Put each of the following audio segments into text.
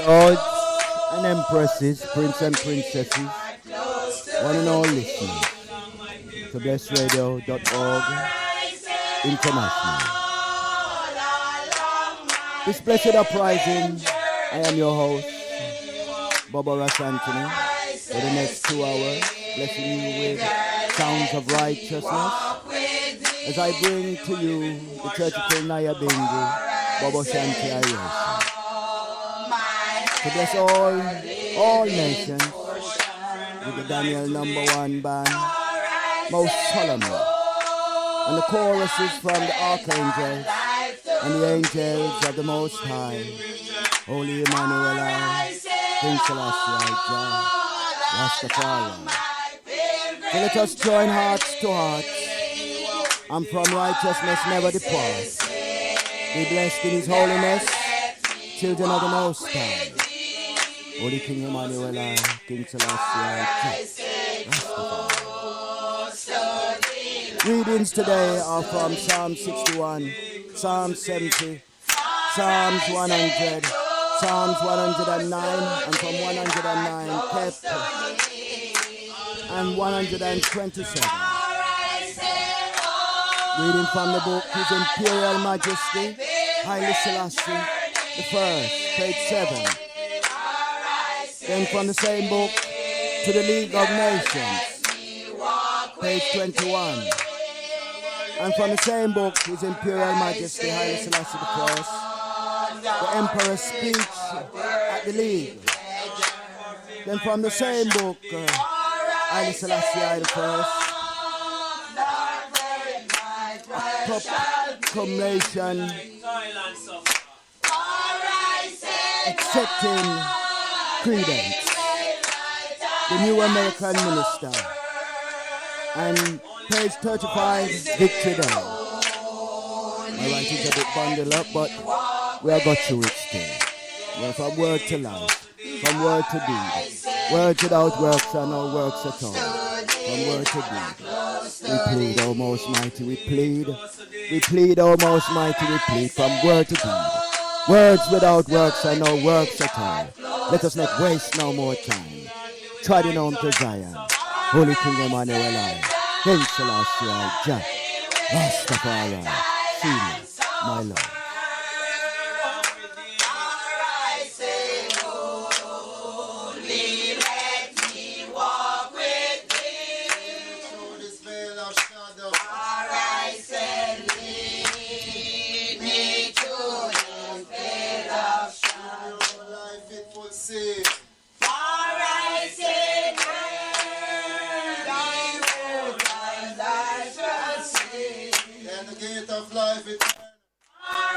Lords and empresses, prince and princesses, one and all listeners to blessradio.org international. This blessed uprising, I am your host, Bobo Ras Antony, for the next 2 hours, blessing you with sounds of righteousness, as I bring to you the Church of Naya Bingi, Bobo Shanti Ayos. To bless all nations, with the Daniel #1 band, most solemnly, and the choruses from the archangels and the angels of the Most High, Holy Emmanuel, King Selassie, Jah, Rastafari. So let us join hearts to hearts, and from righteousness never depart. Be blessed in His holiness, children of the Most High, Holy King Emmanuel, King Selassie, Rastafari. Readings today are from Psalm 61, Psalm 70, Psalms 100, Psalms 109, and from 109 kept, and 127. Reading from the book His Imperial Majesty, Haile Selassie the First, page 7. Then from the same book to the League of Nations, page 21. And from the same book, His Imperial Majesty Haile Selassie I, the Emperor's Speech at the League. Then from the same book, Haile Selassie I, proclamation accepting credence, the new American minister, and page 35, Victory Day. My writing's a bit bundled up, but we have got through it still. We're from word to life, from word to deed. Words without works are no works at all. From word to deed. We plead, O Most Mighty, we plead. We plead, O Most Mighty, we plead, from word to deed. Words without works are no works at all. Let us not waste no more time. Treading home to Zion, Holy King Emmanuel, King Selassie, Jah, Rastafari, see me, my Lord. Of life eternal.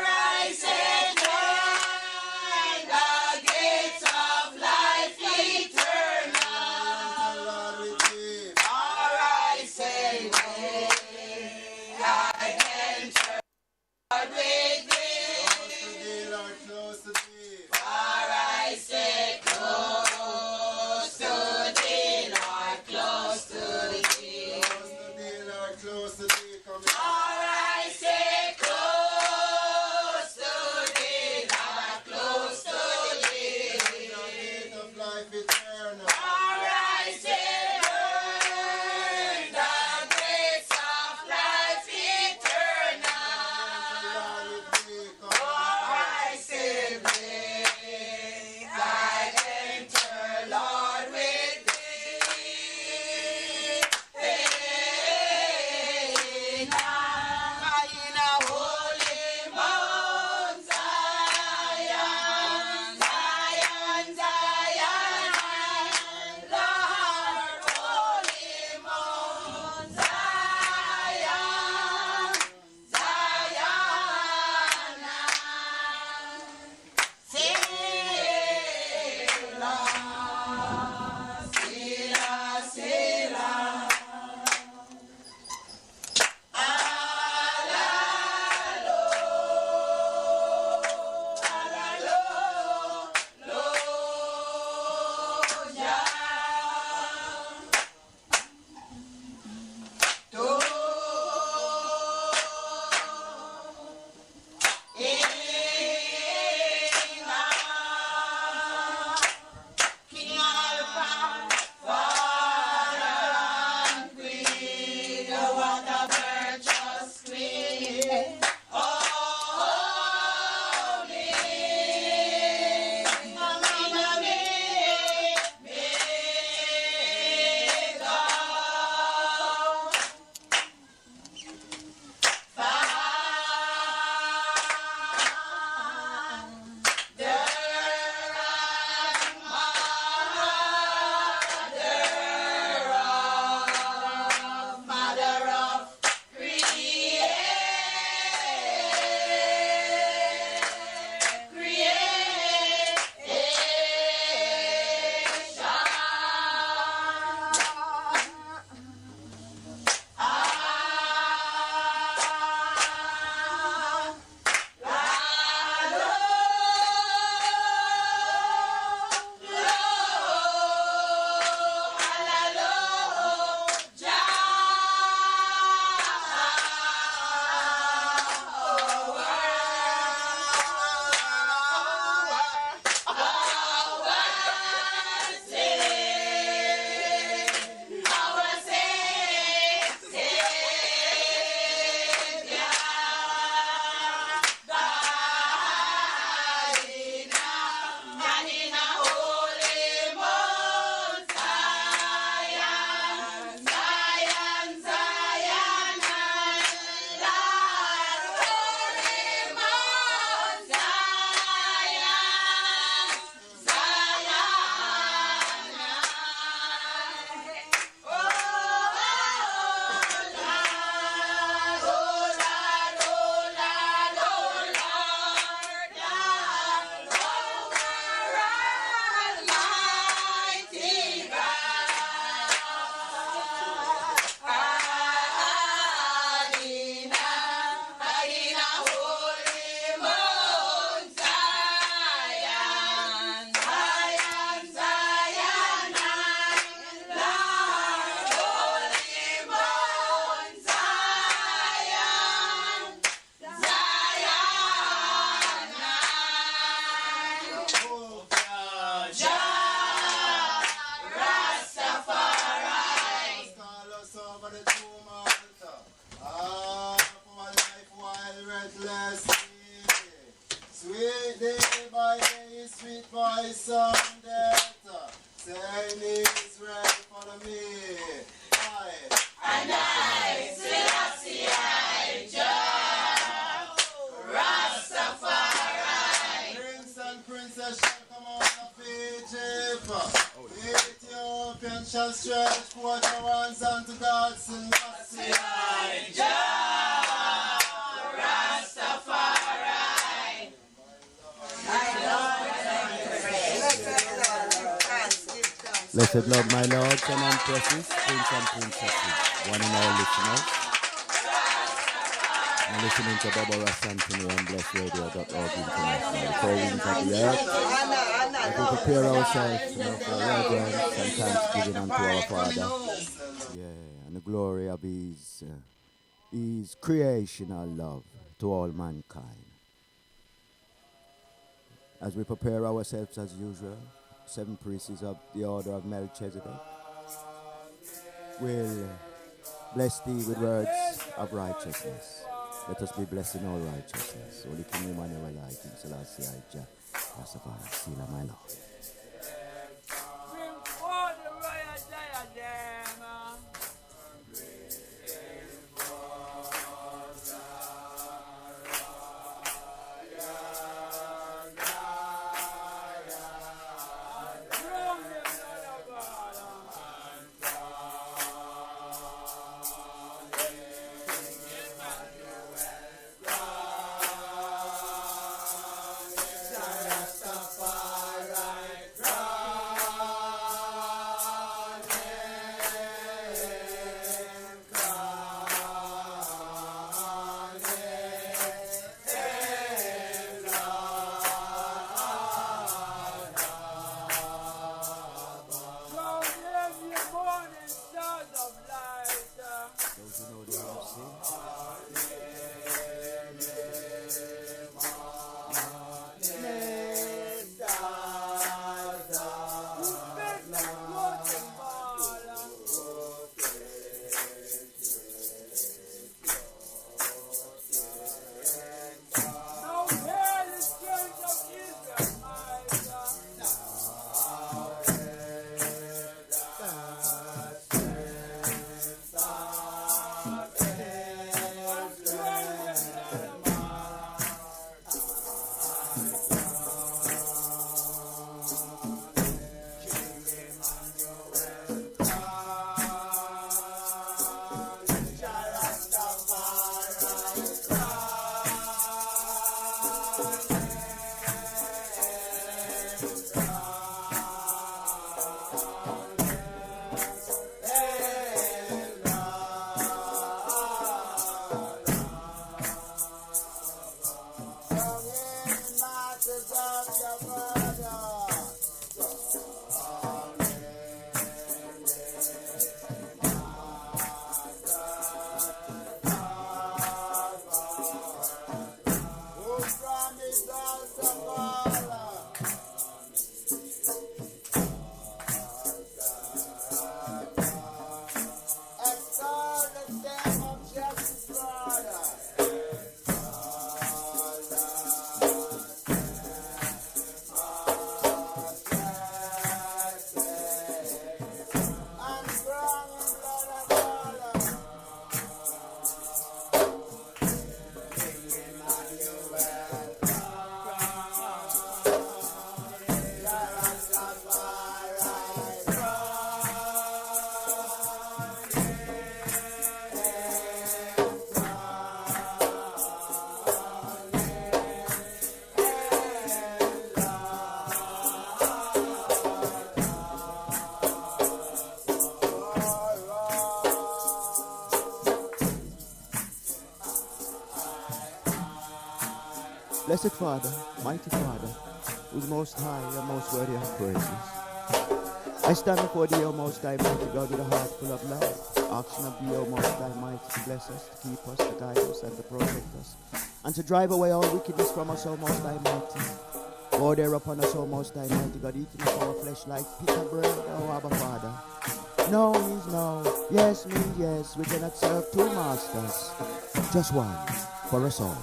shall stretch forth our hands unto God, Selassie. Rastafari. Blessed Lord, my lords and empresses, prince and princesses, one and all listeners. I'm listening to Bobo Ras Antony on blessradio.org international. The four winds of the earth. As we prepare ourselves to for reverence and thanksgiving unto our Father. Yeah, and the glory of His creational love to all mankind. As we prepare ourselves as usual, 7 priests of the order of Melchizedek will bless thee with words of righteousness. Let us be blessed in all righteousness. Holy King Emmanuel, I King Selassie, I Jah, Rastafari, Sila, my Lord. Blessed Father, mighty Father, who's most high and most worthy of praises. I stand before thee, O most high, mighty God, with a heart full of love, asking of thee, O most high, mighty, to bless us, to keep us, to guide us, and to protect us, and to drive away all wickedness from us, O most high, mighty. Pour there upon us, O most high, mighty God, eating up our flesh like bitter bread, O Abba Father. No means no, yes means yes, we cannot serve 2 masters, just one, for us all.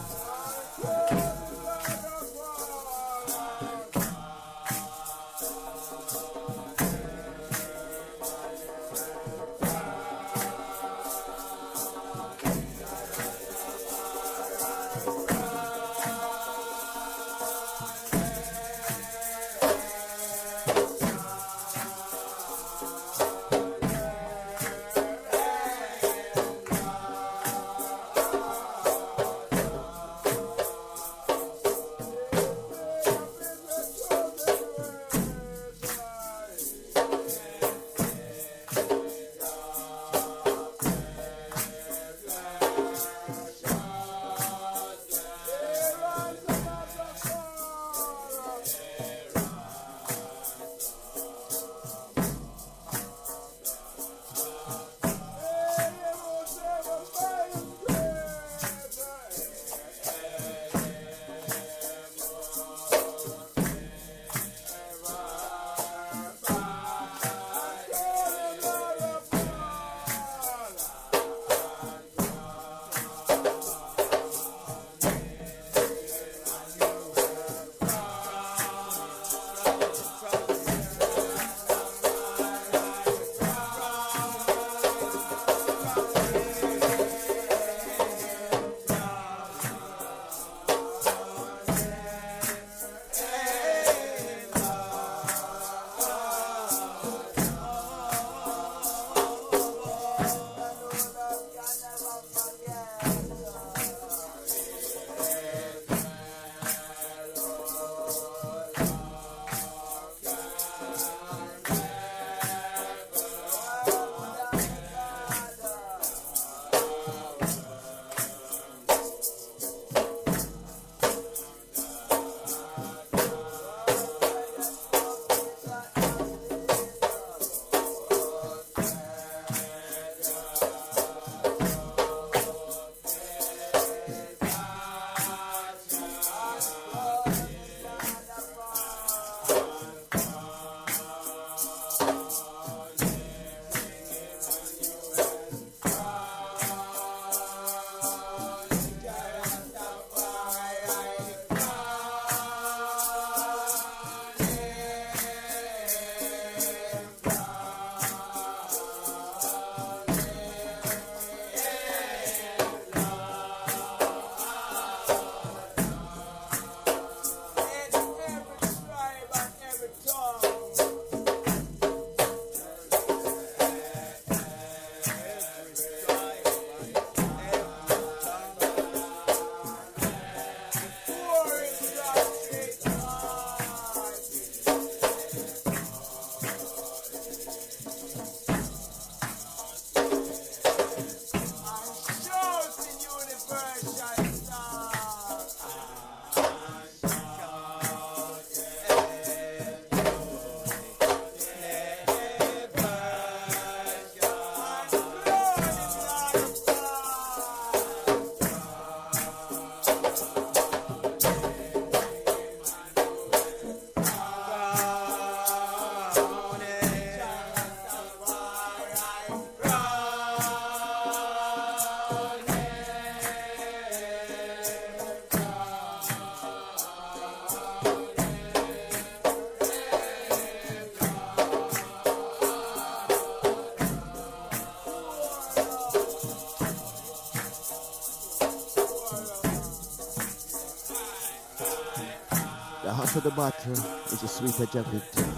After the battle is a sweet edge of victory.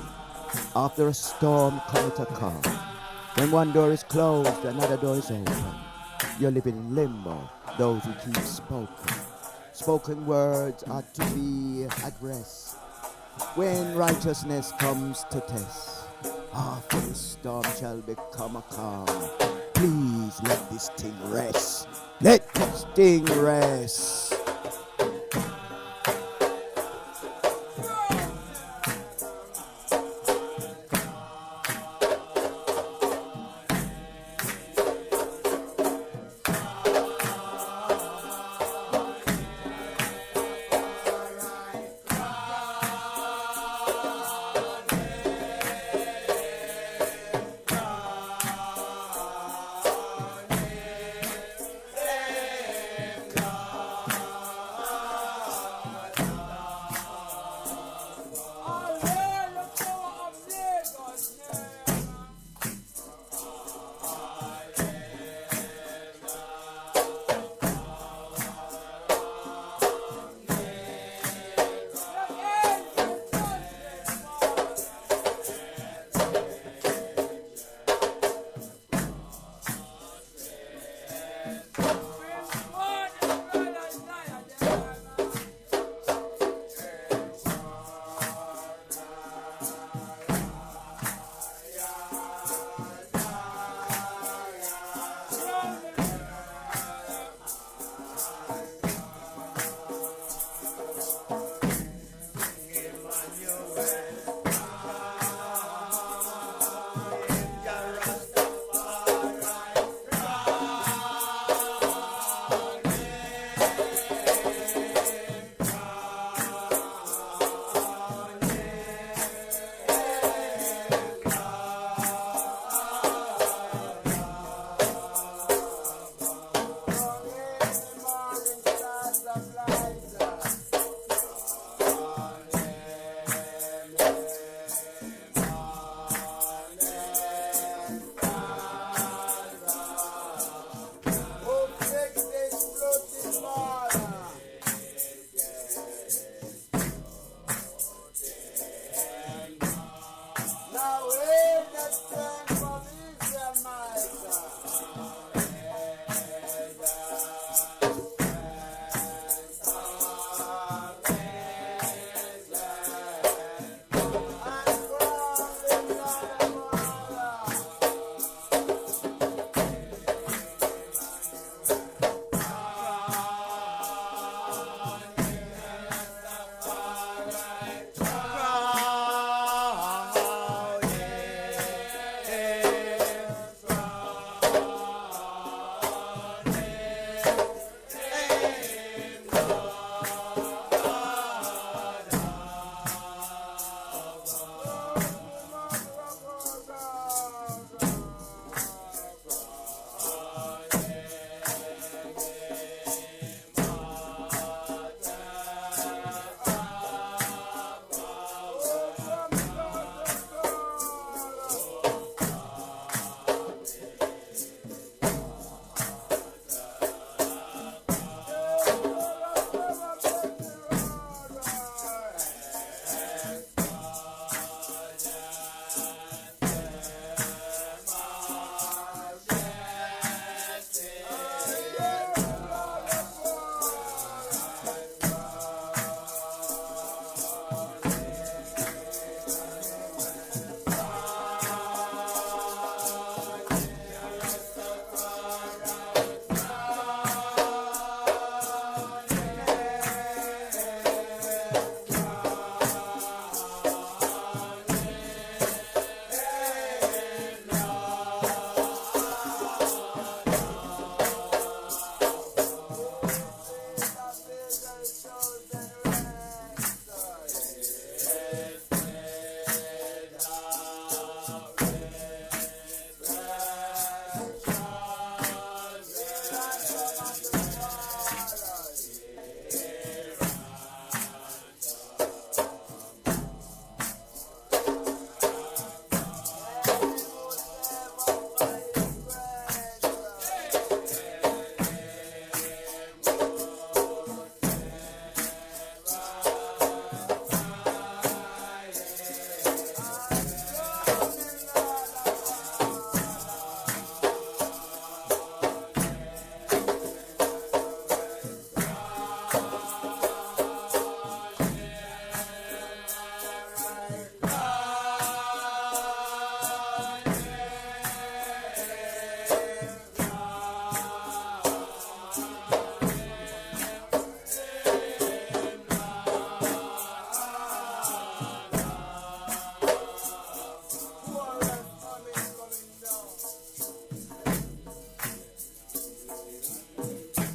After a storm cometh a calm. When one door is closed, another door is open. You're living in limbo, those who keep spoken. Spoken words are to be at rest. When righteousness comes to test, after the storm shall become a calm. Please let this thing rest. Let this thing rest.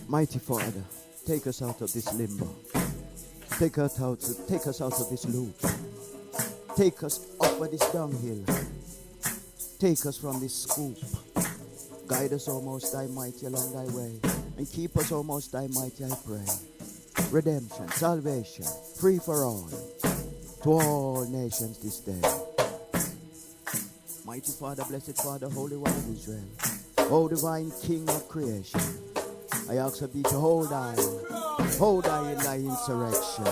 Mighty Father, take us out of this limbo. Take us out of this loop. Take us off of this dunghill. Take us from this scoop. Guide us, O Most High Mighty, along thy way. And keep us, O Most High Mighty, I pray. Redemption, salvation, free for all. To all nations this day. Mighty Father, blessed Father, Holy One of Israel. O divine King of creation. I ask of thee to hold I in thy insurrection.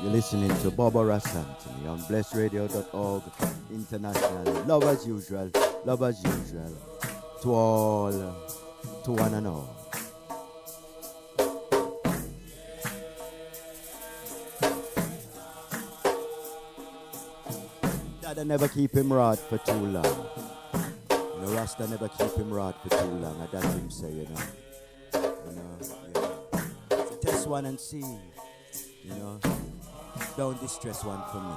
You're listening to Bobo Ras Antony on blessradio.org international. Love as usual, to all, to one and all. Dada never keep him rod for too long. You know, Rasta never keep him rod for too long. That's him say, you know. So test one and see, you know. Don't distress one for me.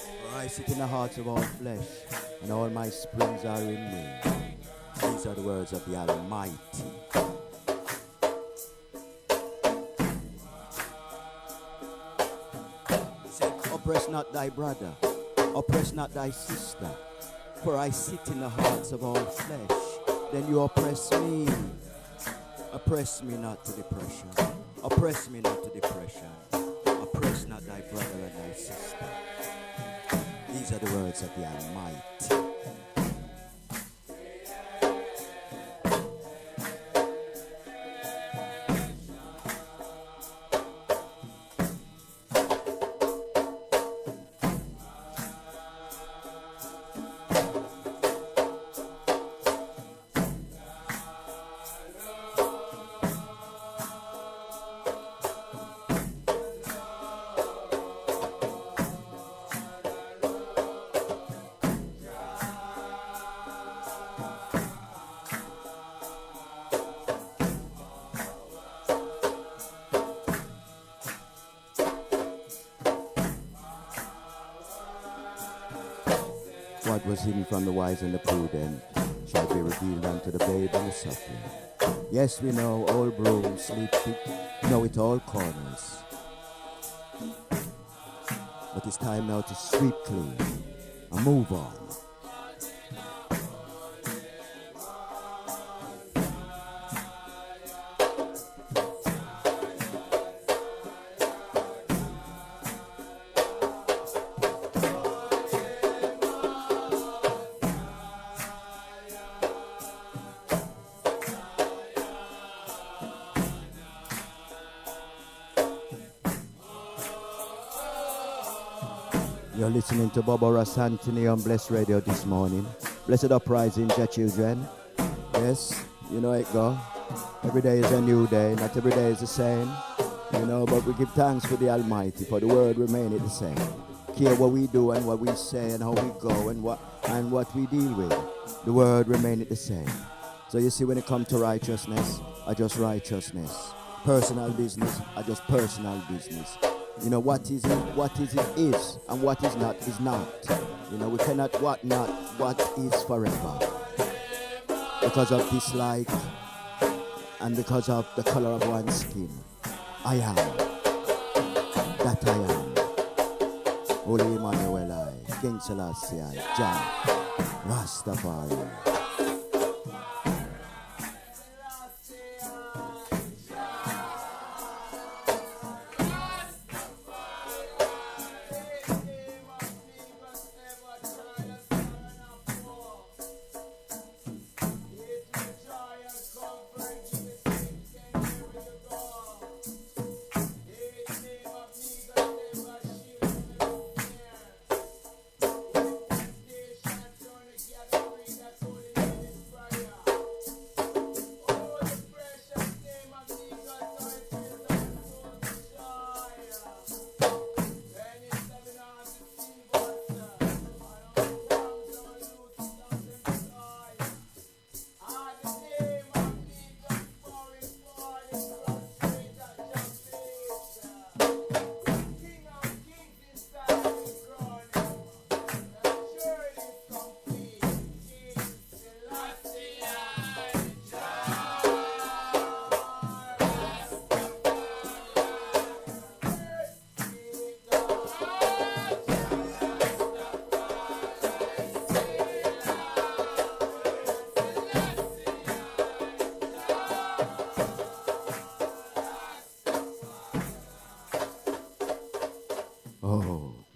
For I sit in the heart of all flesh, and all my springs are in me. These are the words of the Almighty. He said, oppress not thy brother, oppress not thy sister, for I sit in the hearts of all flesh. Then you oppress me. Oppress me not to depression. Oppress me not to depression. Oppress not thy brother and thy sister. These are the words of the Almighty. What was hidden from the wise and the prudent shall be revealed unto the babe and the suckling. Yes, we know all brooms sleep know it all corners. But it's time now to sweep clean and move on. You're listening to Bobo Ras Antony on Blessed Radio this morning. Blessed uprising, your children. Yes, you know it go. Every day is a new day. Not every day is the same. You know, but we give thanks for the Almighty, for the word remaineth the same. Care what we do and what we say and how we go and what we deal with. The word remaineth the same. So you see, when it comes to righteousness, I just righteousness. Personal business, I just personal business. You know, what is it is, and what is not is not. You know, we cannot what not, what is forever. Because of dislike and because of the color of one's skin. I am. That I am. Holy Emmanuel I, King Selassie I, Jah, Rastafari.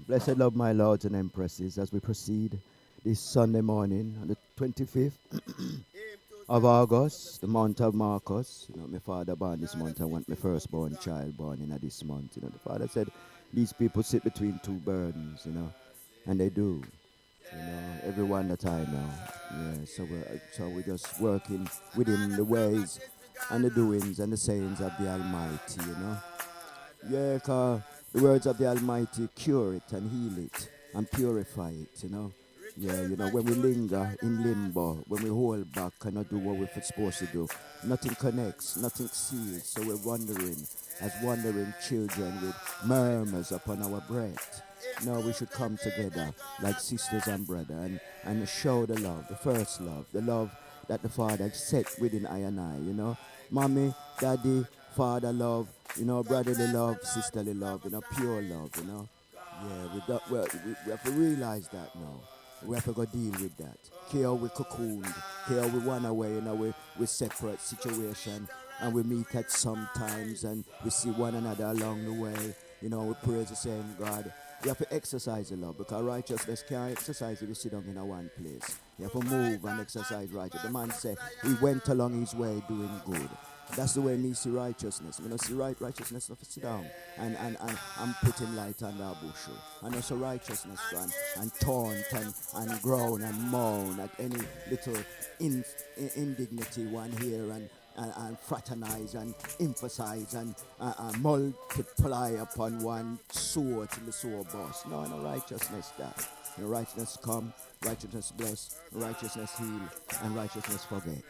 Blessed love, my lords and empresses, as we proceed this Sunday morning on the 25th of August, the month of Marcus. You know, my father born this month. I want my firstborn child born in this month. You know, the father said, these people sit between two burdens, you know, and they do. You know, everyone that I know. Yeah, so we're just working within the ways and the doings and the sayings of the Almighty, you know. Yeah, 'cause the words of the Almighty cure it and heal it and purify it, you know. Yeah, you know, when we linger in limbo, when we hold back and not do what we're supposed to do, nothing connects, nothing seals, so we're wandering as wandering children with murmurs upon our breath. No, we should come together like sisters and brothers and show the love, the first love, the love that the Father set within I and I, you know. Mommy, daddy, father love, you know, brotherly love, sisterly love, you know, pure love, you know. Yeah, we have to realize that now. We have to go deal with that. Here we cocooned, here we run away, you know, we separate situation and we meet at sometimes and we see one another along the way. You know, we praise the same God. You have to exercise the love because righteousness can't exercise if you sit down in a one place. You have to move and exercise righteousness. The man said he went along his way doing good. That's the way me see righteousness. You know, see righteousness not to sit down and putting light under a bushel. And also righteousness and taunt and groan and moan at any little indignity one here and fraternize and emphasize and multiply upon one sword till the sword bursts. No righteousness that. You know, righteousness come, righteousness bless, righteousness heal, and righteousness forget.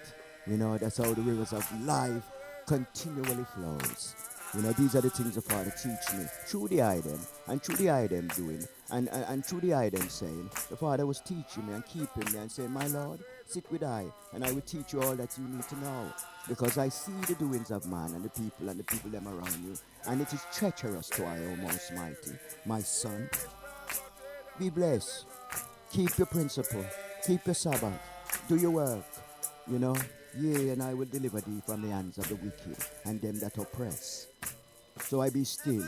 You know, that's how the rivers of life continually flows. You know, these are the things the Father teach me through the item and through the item doing and through the item saying. The Father was teaching me and keeping me and saying, my Lord, sit with I and I will teach you all that you need to know. Because I see the doings of man and the people them around you. And it is treacherous to I, O Most Mighty. My son, be blessed. Keep your principle. Keep your Sabbath. Do your work. You know, yea, and I will deliver thee from the hands of the wicked and them that oppress. So I be still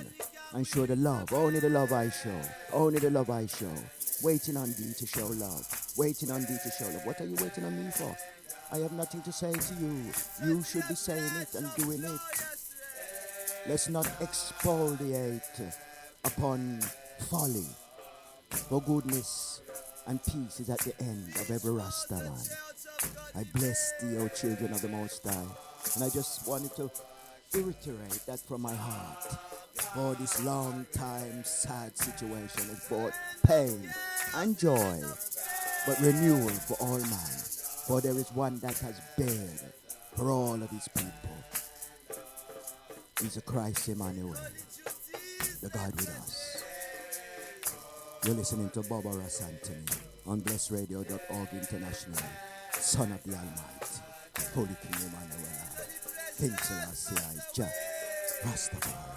and show the love. Only the love I show. Only the love I show. Waiting on thee to show love. Waiting on thee to show love. What are you waiting on me for? I have nothing to say to you. You should be saying it and doing it. Let's not exfoliate upon folly. For goodness and peace is at the end of every Rasta man. I bless thee, O children of the Most High. And I just wanted to reiterate that from my heart. For this long time sad situation has brought pain and joy, but renewal for all man. For there is one that has bared for all of his people. He's a Christ Emmanuel, the God with us. You're listening to Bobo Ras Antony on blessradio.org internationally. Son of the Almighty, Holy King Emmanuel, King Selassie, Jah, Rastafari.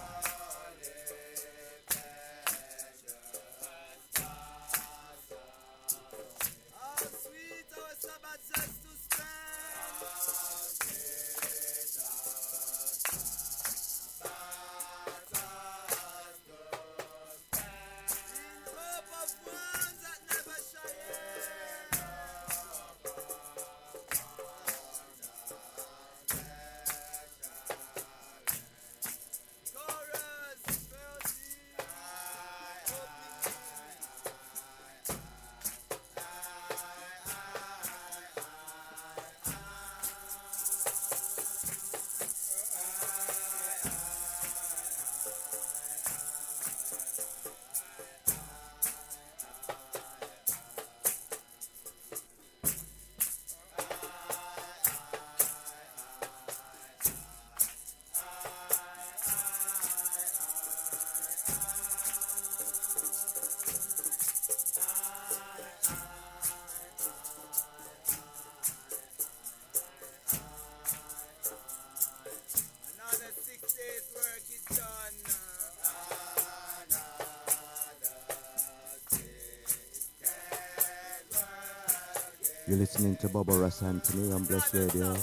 You're listening to Bobo Ras Antony on Bless Radio,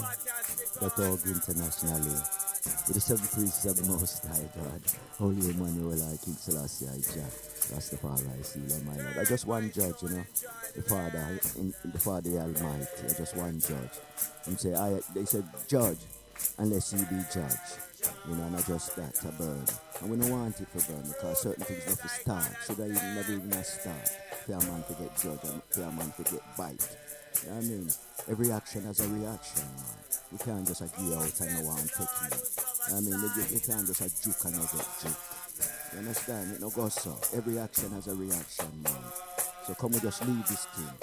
.org internationally. With the 7 priests of the Most High God, Holy Emmanuel, King Selassie, Jah, Rastafari, Seal, my Lord. I just one judge, you know, the Father the Almighty. I just one judge. And they said, judge, unless you be judge. You know, not just that, a burn. And we don't want it for burn because certain things have to start. Should I even never even start? For a man to get judged and for a man to get bite. You know what I mean? Every action has a reaction, man. You can't just give out and no one take you. I mean, you can't just juke and not get juke. You understand? It no goes so. Every action has a reaction, man. So come we just leave this thing.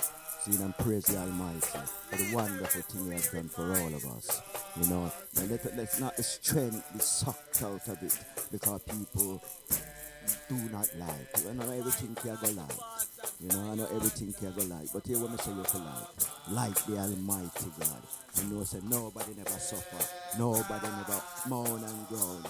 See and praise the Almighty for the wonderful thing He has done for all of us. You know, and let's not the strength be sucked out of it because people do not like. I know everything can go like. You know, I know everything can go like. But here when I say you can like the Almighty God. You know, say nobody never suffer. Nobody never moan and groan.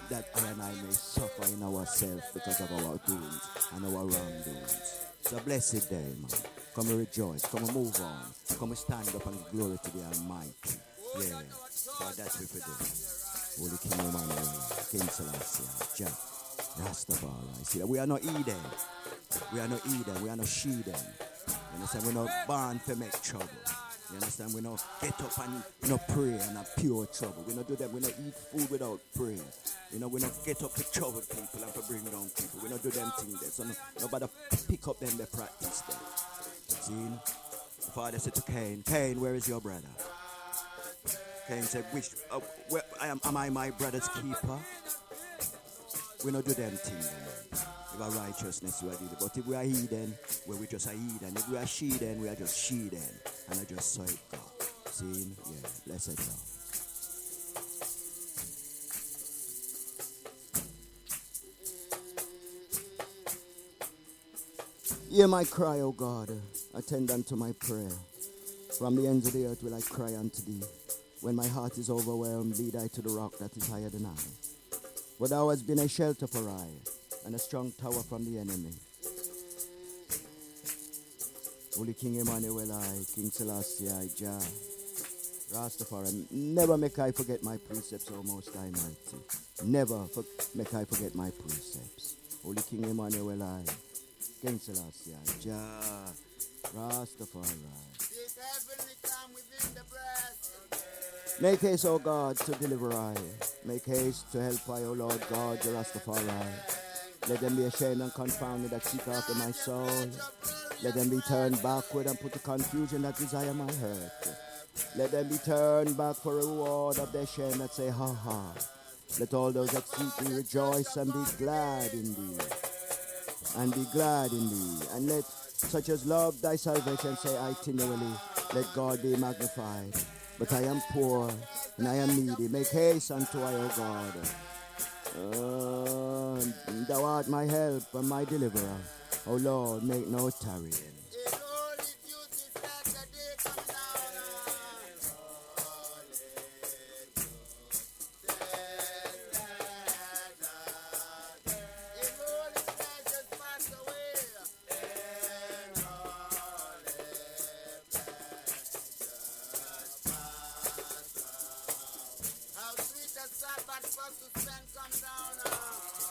That I and I may suffer in ourselves because of our doings and our wrongdoings. So blessed day, man. Come and rejoice. Come and move on. Come and stand up and give glory to the Almighty. Yeah. So that's what we do. Holy King Emmanuel, King Selassie, Jah, Rastafari. See that we are not Eden. We are not Eden. We are not Sheden. You understand? We're not born to make trouble. You understand? We don't get up and pray and have pure trouble. We don't do that. We don't eat food without praying. You know, we don't get up to trouble people and to bring down people. We don't do them things there. So nobody pick up them, they practice them. See? The father said to Cain, Cain, where is your brother? Cain said, am I my brother's keeper? We don't do them things. If we are righteousness, we are doing it. But if we are heathen, we just are heathen. If we are she-den, we are just she-den. And I just saw it go. See? Yeah, blessed God. Hear my cry, O God, attend unto my prayer. From the ends of the earth will I cry unto thee. When my heart is overwhelmed, lead I to the rock that is higher than I. For thou hast been a shelter for I, and a strong tower from the enemy. Holy King Emmanuel I, King Selassie I, Jah, Rastafari, never make I forget my precepts, O Most High Mighty. Never make I forget my precepts. Holy King Emmanuel I, King Selassie I, Jah, Rastafari. This heavenly calm within the breast. Make haste, O God, to deliver I. Make haste to help I, O Lord God, the Rastafari. Let them be ashamed and confounded that seek after my soul. Let them be turned backward and put to confusion that desire my hurt. Let them be turned back for a reward of their shame that say, ha ha. Let all those that seek thee rejoice and be glad in thee. And be glad in thee. And let such as love thy salvation say itinerally, let God be magnified. But I am poor and I am needy. Make haste unto I, O God. Thou art my help and my deliverer. O Lord, make no tarrying.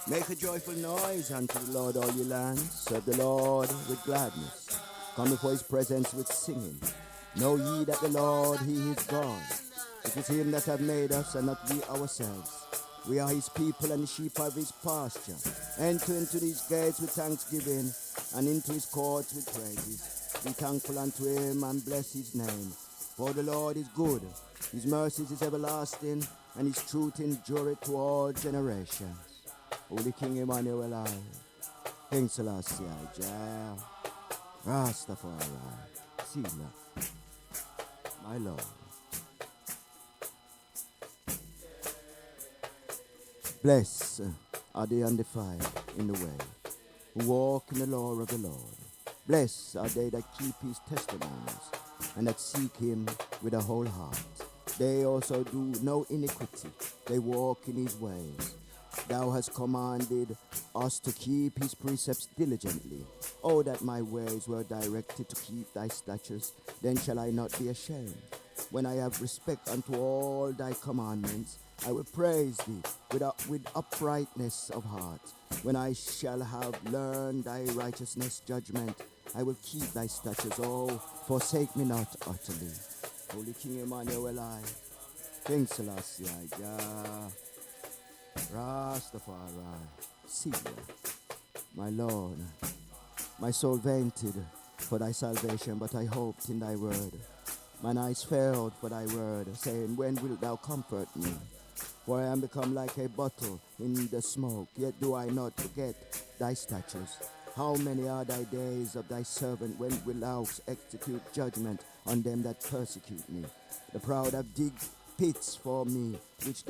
Make a joyful noise unto the Lord, all ye lands. Serve the Lord with gladness. Come before his presence with singing. Know ye that the Lord, he is God. It is him that hath made us, and not we ourselves. We are his people and the sheep of his pasture. Enter into these gates with thanksgiving, and into his courts with praises. Be thankful unto him, and bless his name. For the Lord is good. His mercies is everlasting, and his truth endureth to all generations. Holy King Emmanuel I, King Selassie I, Jah, Rastafari, Selah, my Lord. Blessed are they undefiled in the way, who walk in the law of the Lord. Blessed are they that keep his testimonies, and that seek him with a whole heart. They also do no iniquity, they walk in his ways. Thou hast commanded us to keep his precepts diligently. Oh, that my ways were directed to keep thy statutes, then shall I not be ashamed. When I have respect unto all thy commandments, I will praise thee with uprightness of heart. When I shall have learned thy righteousness judgment, I will keep thy statutes. Oh, forsake me not utterly. Holy King Emmanuel I, King Selassie I, Jah, Rastafari, see my Lord. My soul fainted for thy salvation, but I hoped in thy word. Mine eyes failed for thy word, saying, when wilt thou comfort me? For I am become like a bottle in the smoke, yet do I not forget thy statutes. How many are thy days of thy servant? When wilt thou execute judgment on them that persecute me? The proud have digged pits for me, which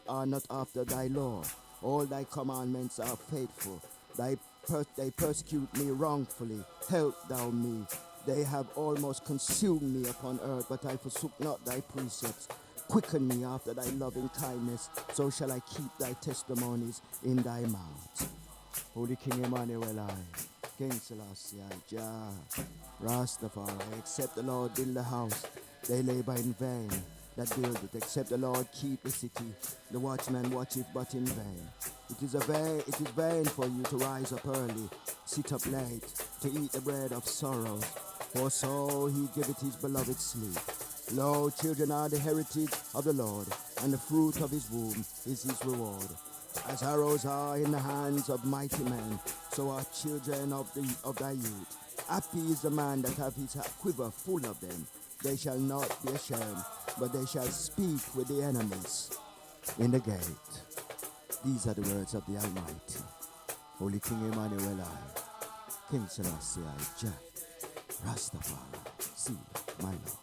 are not after thy law. All thy commandments are faithful. They persecute me wrongfully. Help thou me. They have almost consumed me upon earth, but I forsook not thy precepts. Quicken me after thy loving kindness, so shall I keep thy testimonies in thy mouth. Holy King Emmanuel I, King Selassie I, Jah, Rastafari, except the Lord build the house, they labor in vain that build it. Except the Lord keep the city, the watchman watcheth but in vain. It is vain for you to rise up early, sit up late, to eat the bread of sorrows, for so he giveth his beloved sleep. Lo, children are the heritage of the Lord, and the fruit of his womb is his reward. As arrows are in the hands of mighty men, so are children of thy youth. Happy is the man that hath his quiver full of them. They shall not be ashamed, but they shall speak with the enemies in the gate. These are the words of the Almighty. Holy King Emmanuel I, King Selassie I, Jah, Rastafari, see my Lord.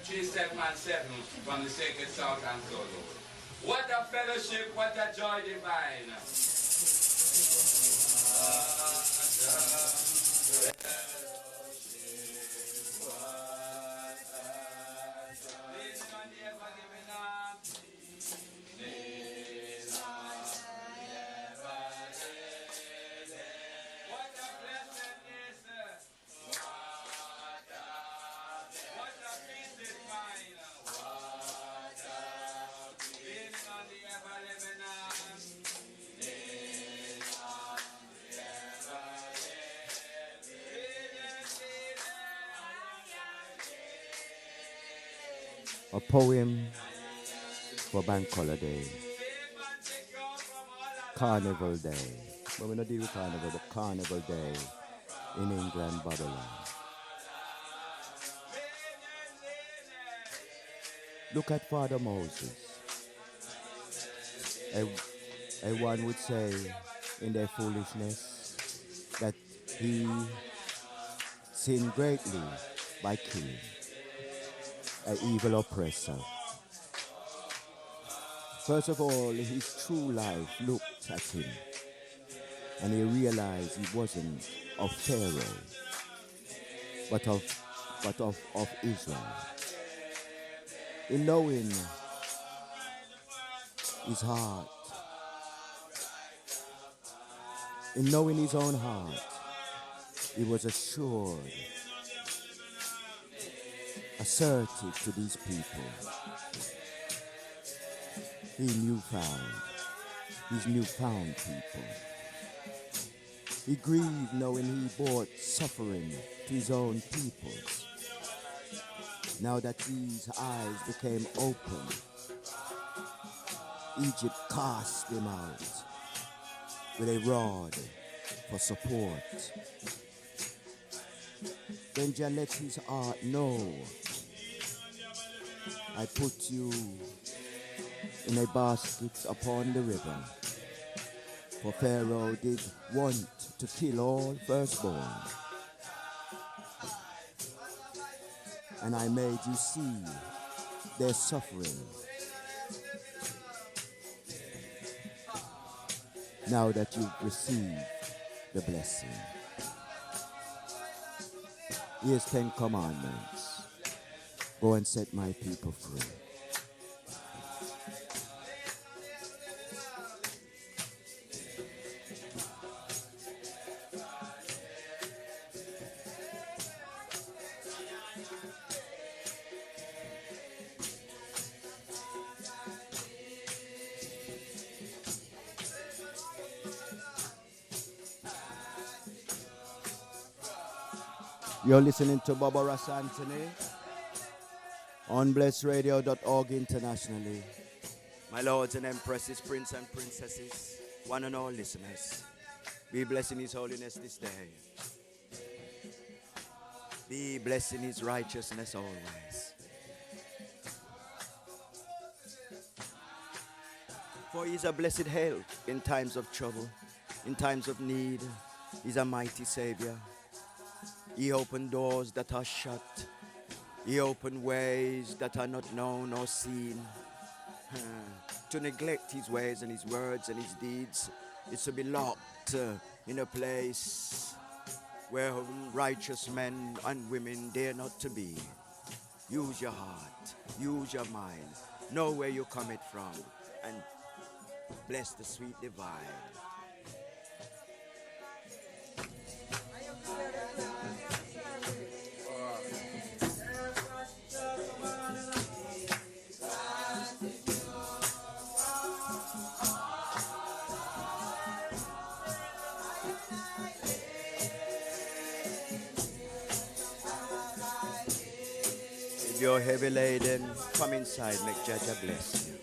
3717 from the Sacred South and Solo. What a fellowship, what a joy divine. A poem for Bank Holiday, Carnival Day. But we don't deal with Carnival, but Carnival Day in England, Babylon. Look at Father Moses. One would say in their foolishness that he sinned greatly by killing an evil oppressor. First of all, his true life looked at him and he realized he wasn't of Pharaoh, but of Israel. In knowing his heart, in knowing his own heart, he was assured, asserted to these people, his newfound people. He grieved knowing he brought suffering to his own people. Now that his eyes became open, Egypt cast him out with a rod for support. Then Jah let his heart know, I put you in a basket upon the river. For Pharaoh did want to kill all firstborn. And I made you see their suffering. Now that you've received the blessing. Here's 10 commandments. Go and set my people free. You're listening to Bobo Ras Antony on blessradio.org internationally. My lords and empresses, prince and princesses, one and all listeners, be blessed in his holiness this day. Be blessed in his righteousness always. For he is a blessed help in times of trouble, in times of need. He's a mighty Savior. He opened doors that are shut. He opened ways that are not known or seen. To neglect his ways and his words and his deeds is to be locked in a place where righteous men and women dare not to be. Use your heart. Use your mind. Know where you come it from. And bless the sweet divine. If you're heavy laden, come inside, make Jaja bless you.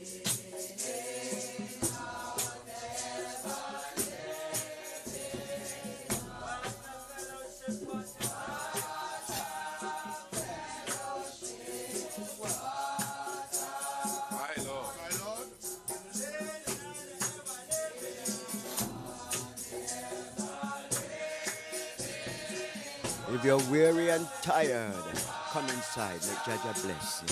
If you're weary and tired, come inside, let Jaja bless you.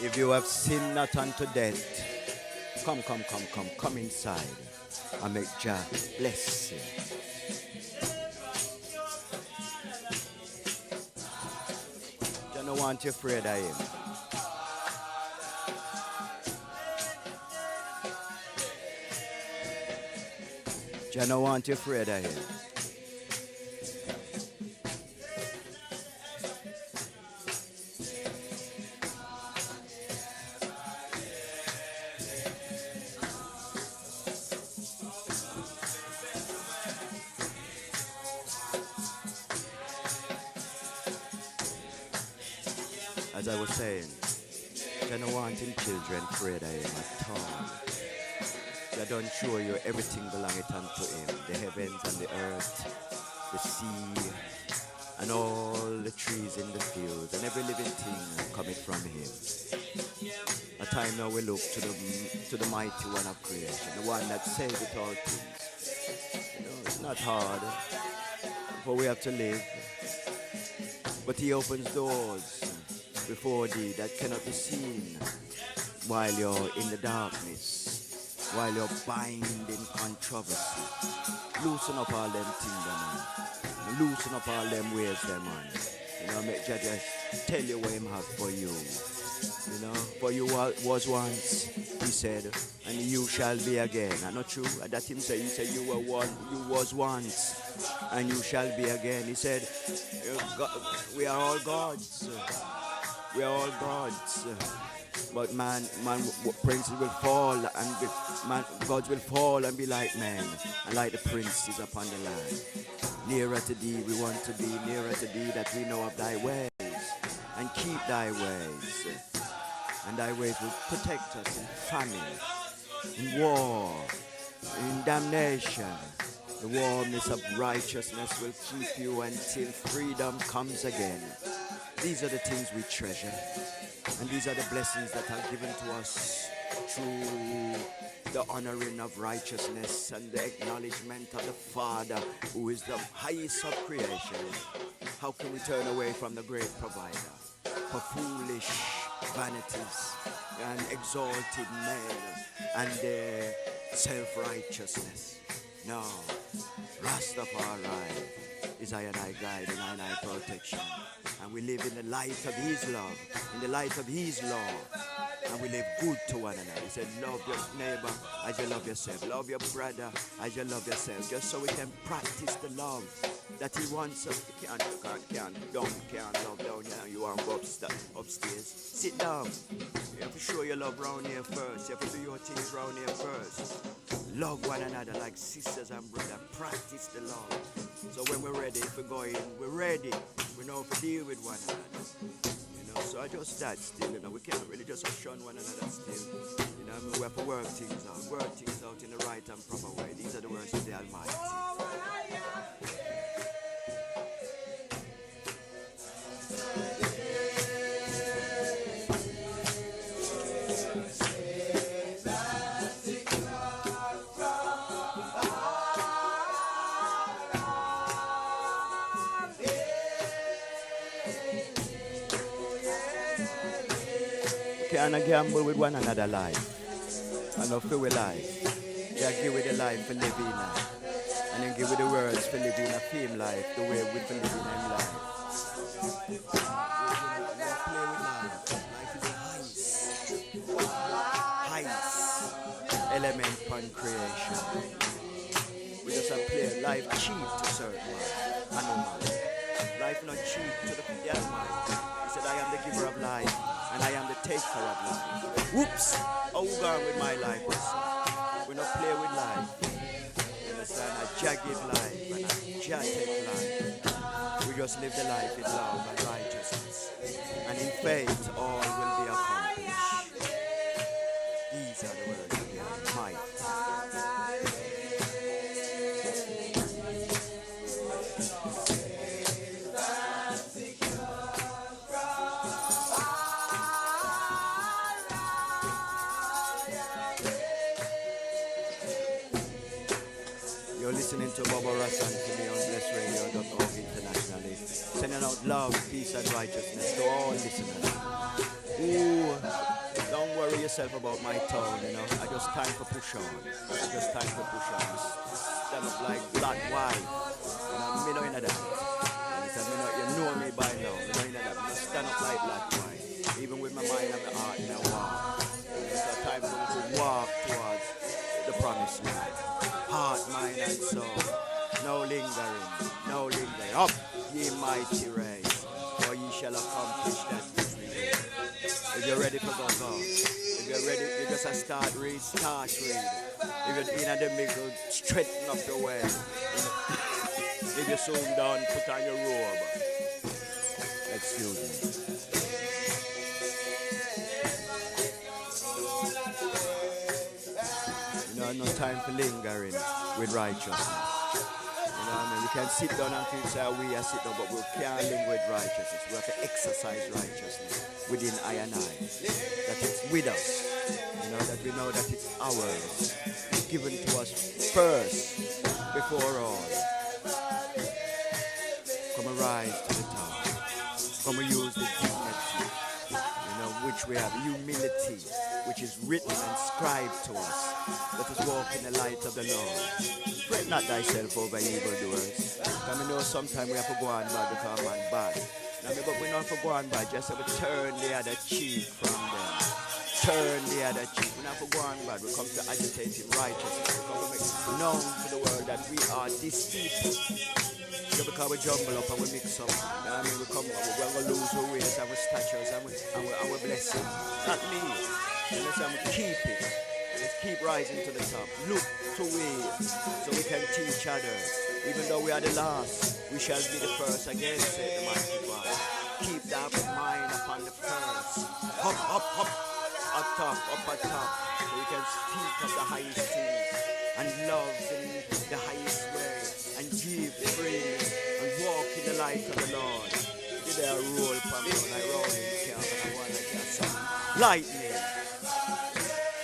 If you have sinned not unto death, come inside and make Jah bless you. Jah no want you afraid of him. Jah no want you afraid of him. As I was saying, Jah no want him children afraid of him at all. Jah don't show you everything belongeth unto him, the heavens and the earth, the sea, and all the trees in the fields, and every living thing cometh from him. A time now we look to the mighty one of creation, the one that saveth all things. You know, it's not hard, for we have to live. But he opens doors before thee that cannot be seen while you're in the darkness, while you're bind in controversy. Loosen up all them things, man. Loosen up all them ways, them, man. You know, make Jah just tell you what him have for you. You know, for you was once, he said, and you shall be again. And not true, that him said, he said, you was once, and you shall be again. He said, we are all gods. We are all gods. But man, princes will fall, and gods will fall and be like men, and like the princes upon the land. Nearer to thee we want to be, nearer to thee that we know of thy ways, and keep thy ways. And thy ways will protect us in famine, in war, in damnation. The warmness of righteousness will keep you until freedom comes again. These are the things we treasure, and these are the blessings that are given to us through the honoring of righteousness and the acknowledgement of the Father, who is the highest of creation. How can we turn away from the great provider for foolish vanities and exalted men and their self-righteousness? No, Rastafari is I and I guide and I and I protection. And we live in the light of his love, in the light of his law. And we live good to one another. He said, love your neighbor as you love yourself. Love your brother as you love yourself. Just so we can practice the love that he wants us. You can't love down here. You want to go upstairs. Sit down. You have to show your love round here first. You have to do your things round here first. Love one another like sisters and brothers. Practice the love. So when we're ready, if we're going, we're ready. We know how to deal with one another. You know, so I just that still, you know, we can't really just shun one another still. You know, I mean, we have to work things out in the right and proper way. These are the words of the Almighty. And I gamble with one another life. And not feel with life. Yeah, give with the life for living now. And then give with the words for living a fame life, the way we for living in life. We don't play with life. Life is the highest element upon creation. We just have play life cheap to certain man. I know man. Life not cheap to the Almighty. He said, I am the giver of life. And I am the taker of life. Whoops! How we going with my life? We don't play with life. You understand? I jagged life and I jagged life. We just live the life in love and righteousness. And in faith, all will be accomplished. These are the words of the Almighty. You're listening to Bobo Ras Antony on blessradio.org internationally. Sending out love, peace, and righteousness to all listeners. Ooh, don't worry yourself about my tone, you know. I just time for push on. I just time for push on. Stand up like black wife. You know, me know in that. And it's me know, you know me by now. Me know in that. Me stand up like black wife. Even with my mind and my heart in a walk. It's a time for me to walk towards the promised land. Heart, mind, and soul. No lingering, no lingering. Up, ye mighty race, for ye shall accomplish that which we will. If you're ready for God, go. If you're ready, you just start read, start read. If you're in the middle, straighten up your way. If you're soon done, put on your robe. Excuse me. You know, no time for lingering with righteousness. You know what I mean? We can sit down and feel say we are sit down, but we can't live with righteousness. We have to exercise righteousness within I and I. That it's with us. You know, that we know that it's ours. It's given to us first, before all. Come and rise to the top. Come and use the dignity, you know, which we have, humility, which is written and scribed to us. Let us walk in the light of the Lord. Fret not thyself over evildoers. Because we know sometimes we have to go on bad because man bad. Now, but we don't have to go on bad, just have to turn the other cheek from them. Turn the other cheek. We don't have to go on bad. We come to agitating righteousness. We come to make known to the world that we are this people. Yeah, because we jumble up and we mix up. You know what I mean? We come, we're going to lose our ways and our statures and our blessing. Not me. Unless we keep it. Let's keep rising to the top. Look to we so we can teach others. Even though we are the last, we shall be the first again, said the mighty God. Keep that mind upon the first. Up, up, up, up top, so we can speak of the highest things and love in the highest way and give freely and walk in the light of the Lord. Did they roll from me when I roll in the camp and I want to get some lightning.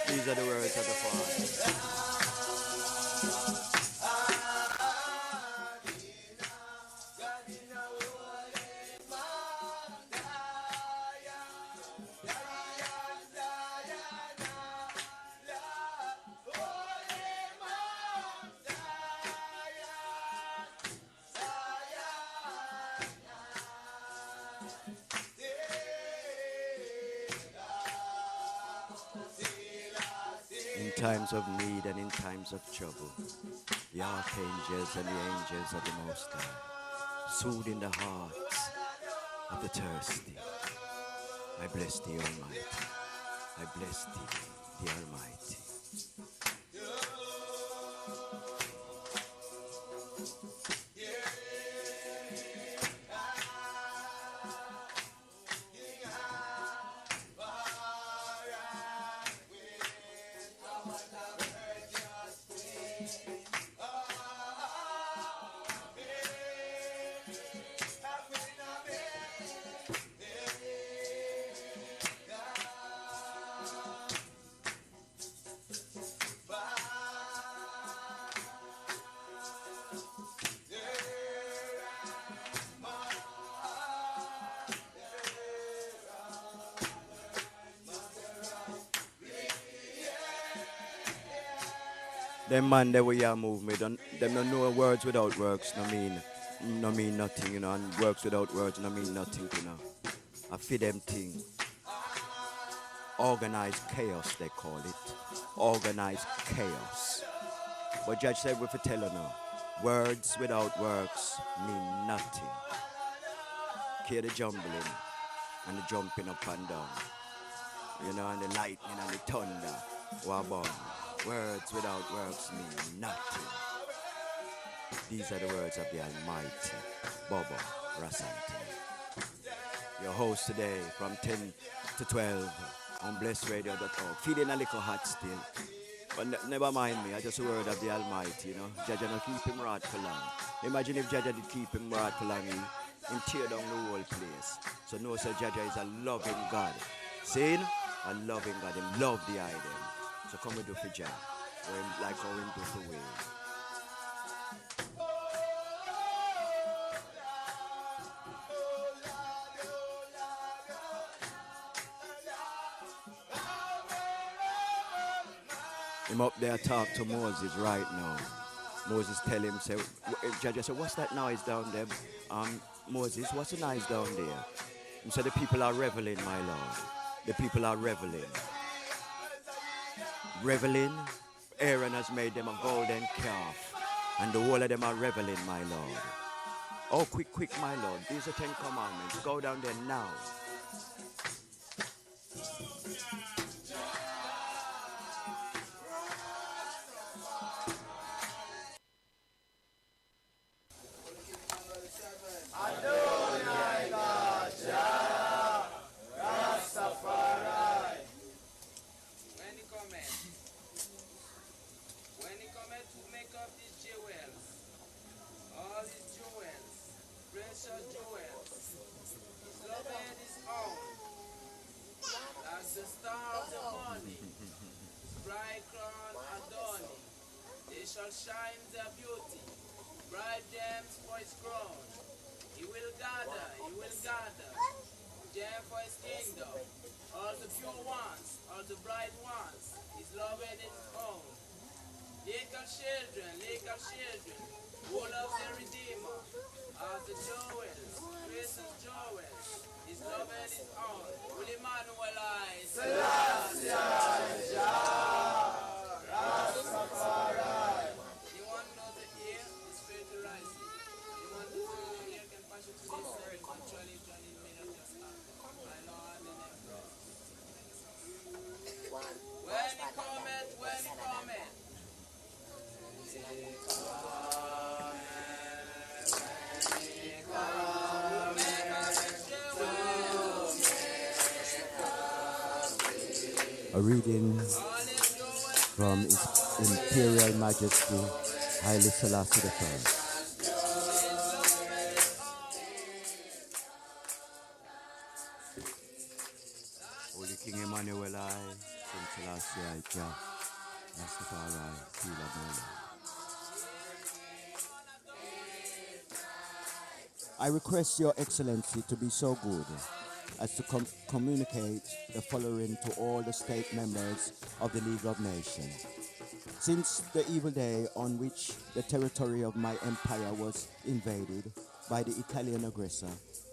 These are the words of the Father. In times of need and in times of trouble, the archangels and the angels of the Most High, soothing the hearts of the thirsty. I bless thee, Almighty. I bless thee, the Almighty. Them man that we are move me, them don't know words without works, no mean nothing, you know, and works without words no mean nothing, you know. I feed them thing. Organized chaos they call it. Organized chaos. But Judge said we tell her now, words without works mean nothing. Hear the jumbling and the jumping up and down. You know, and the lightning and the thunder. Wabon. Words without works mean nothing. These are the words of the Almighty Bobo Ras Antony. Your host today from 10 to 12 on blessradio.org. Feeling a little hot still. But never mind me, I just a word of the Almighty, you know. Jaja not keep him right for long. Imagine if Jaja did keep him right for long, he tear down the whole place. So no, sir, Jaja is a loving God. See? A loving God. Him love the item. So come we do for Jah. Like how him do for we. Him up there talk to Moses right now. Moses tell him, say, Judge said, what's that noise down there? Moses, what's the noise down there? And so the people are reveling, my Lord. The people are reveling. Reveling. Aaron has made them a golden calf. And the whole of them are reveling, my Lord. Oh, quick, quick, my Lord. These are 10 commandments. Go down there now. When he cometh to make up these jewels, all his jewels, precious jewels, his loved is own, as the star of the morning, bright crown adorning, they shall shine their beauty, bright gems for his crown. He will gather, gem for his kingdom, all the pure ones, all the bright ones, his loved is own. Little children, who loves their Redeemer, as the jewels, precious jewels, his loved is own. Will Emmanuel I, Selassie, Rastafari. You want to know the ear? The spirit to rise. You want to know the ear? Can pass it to this service. Actually, join in me, just my Lord, the next verse. When he cometh. A reading from His Imperial Majesty Haile Selassie I. Holy King Emmanuel I, King Selassie I, Jah, Rastafari, Seal of my life. I request Your Excellency to be so good as to communicate the following to all the state members of the League of Nations. Since the evil day on which the territory of my empire was invaded by the Italian aggressor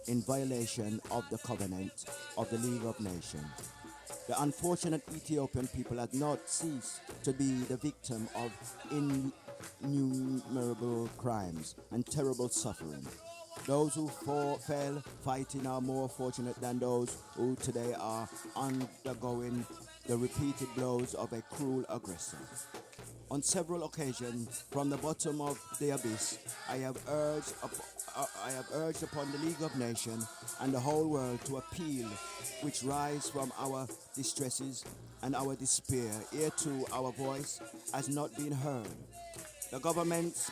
in violation of the covenant of the League of Nations, the unfortunate Ethiopian people have not ceased to be the victim of innumerable crimes and terrible suffering. Those who fell fighting are more fortunate than those who today are undergoing the repeated blows of a cruel aggressor. On several occasions, from the bottom of the abyss, I have urged upon the League of Nations and the whole world to appeal which rise from our distresses and our despair. Hereto our voice has not been heard. The governments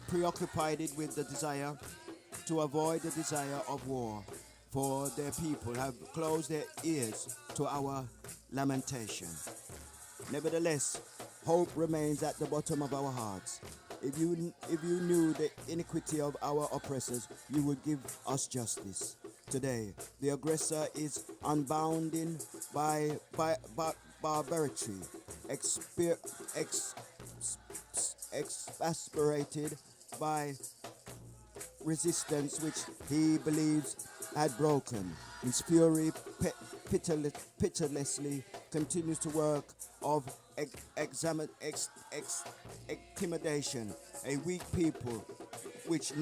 preoccupied with the desire to avoid the desire of war for their people have closed their ears to our lamentation. Nevertheless, hope remains at the bottom of our hearts. If you knew the iniquity of our oppressors, you would give us justice. Today, the aggressor is unbounding by barbarity, exasperated by resistance which he believes had broken. His fury pitilessly continues to work of intimidation, a weak people which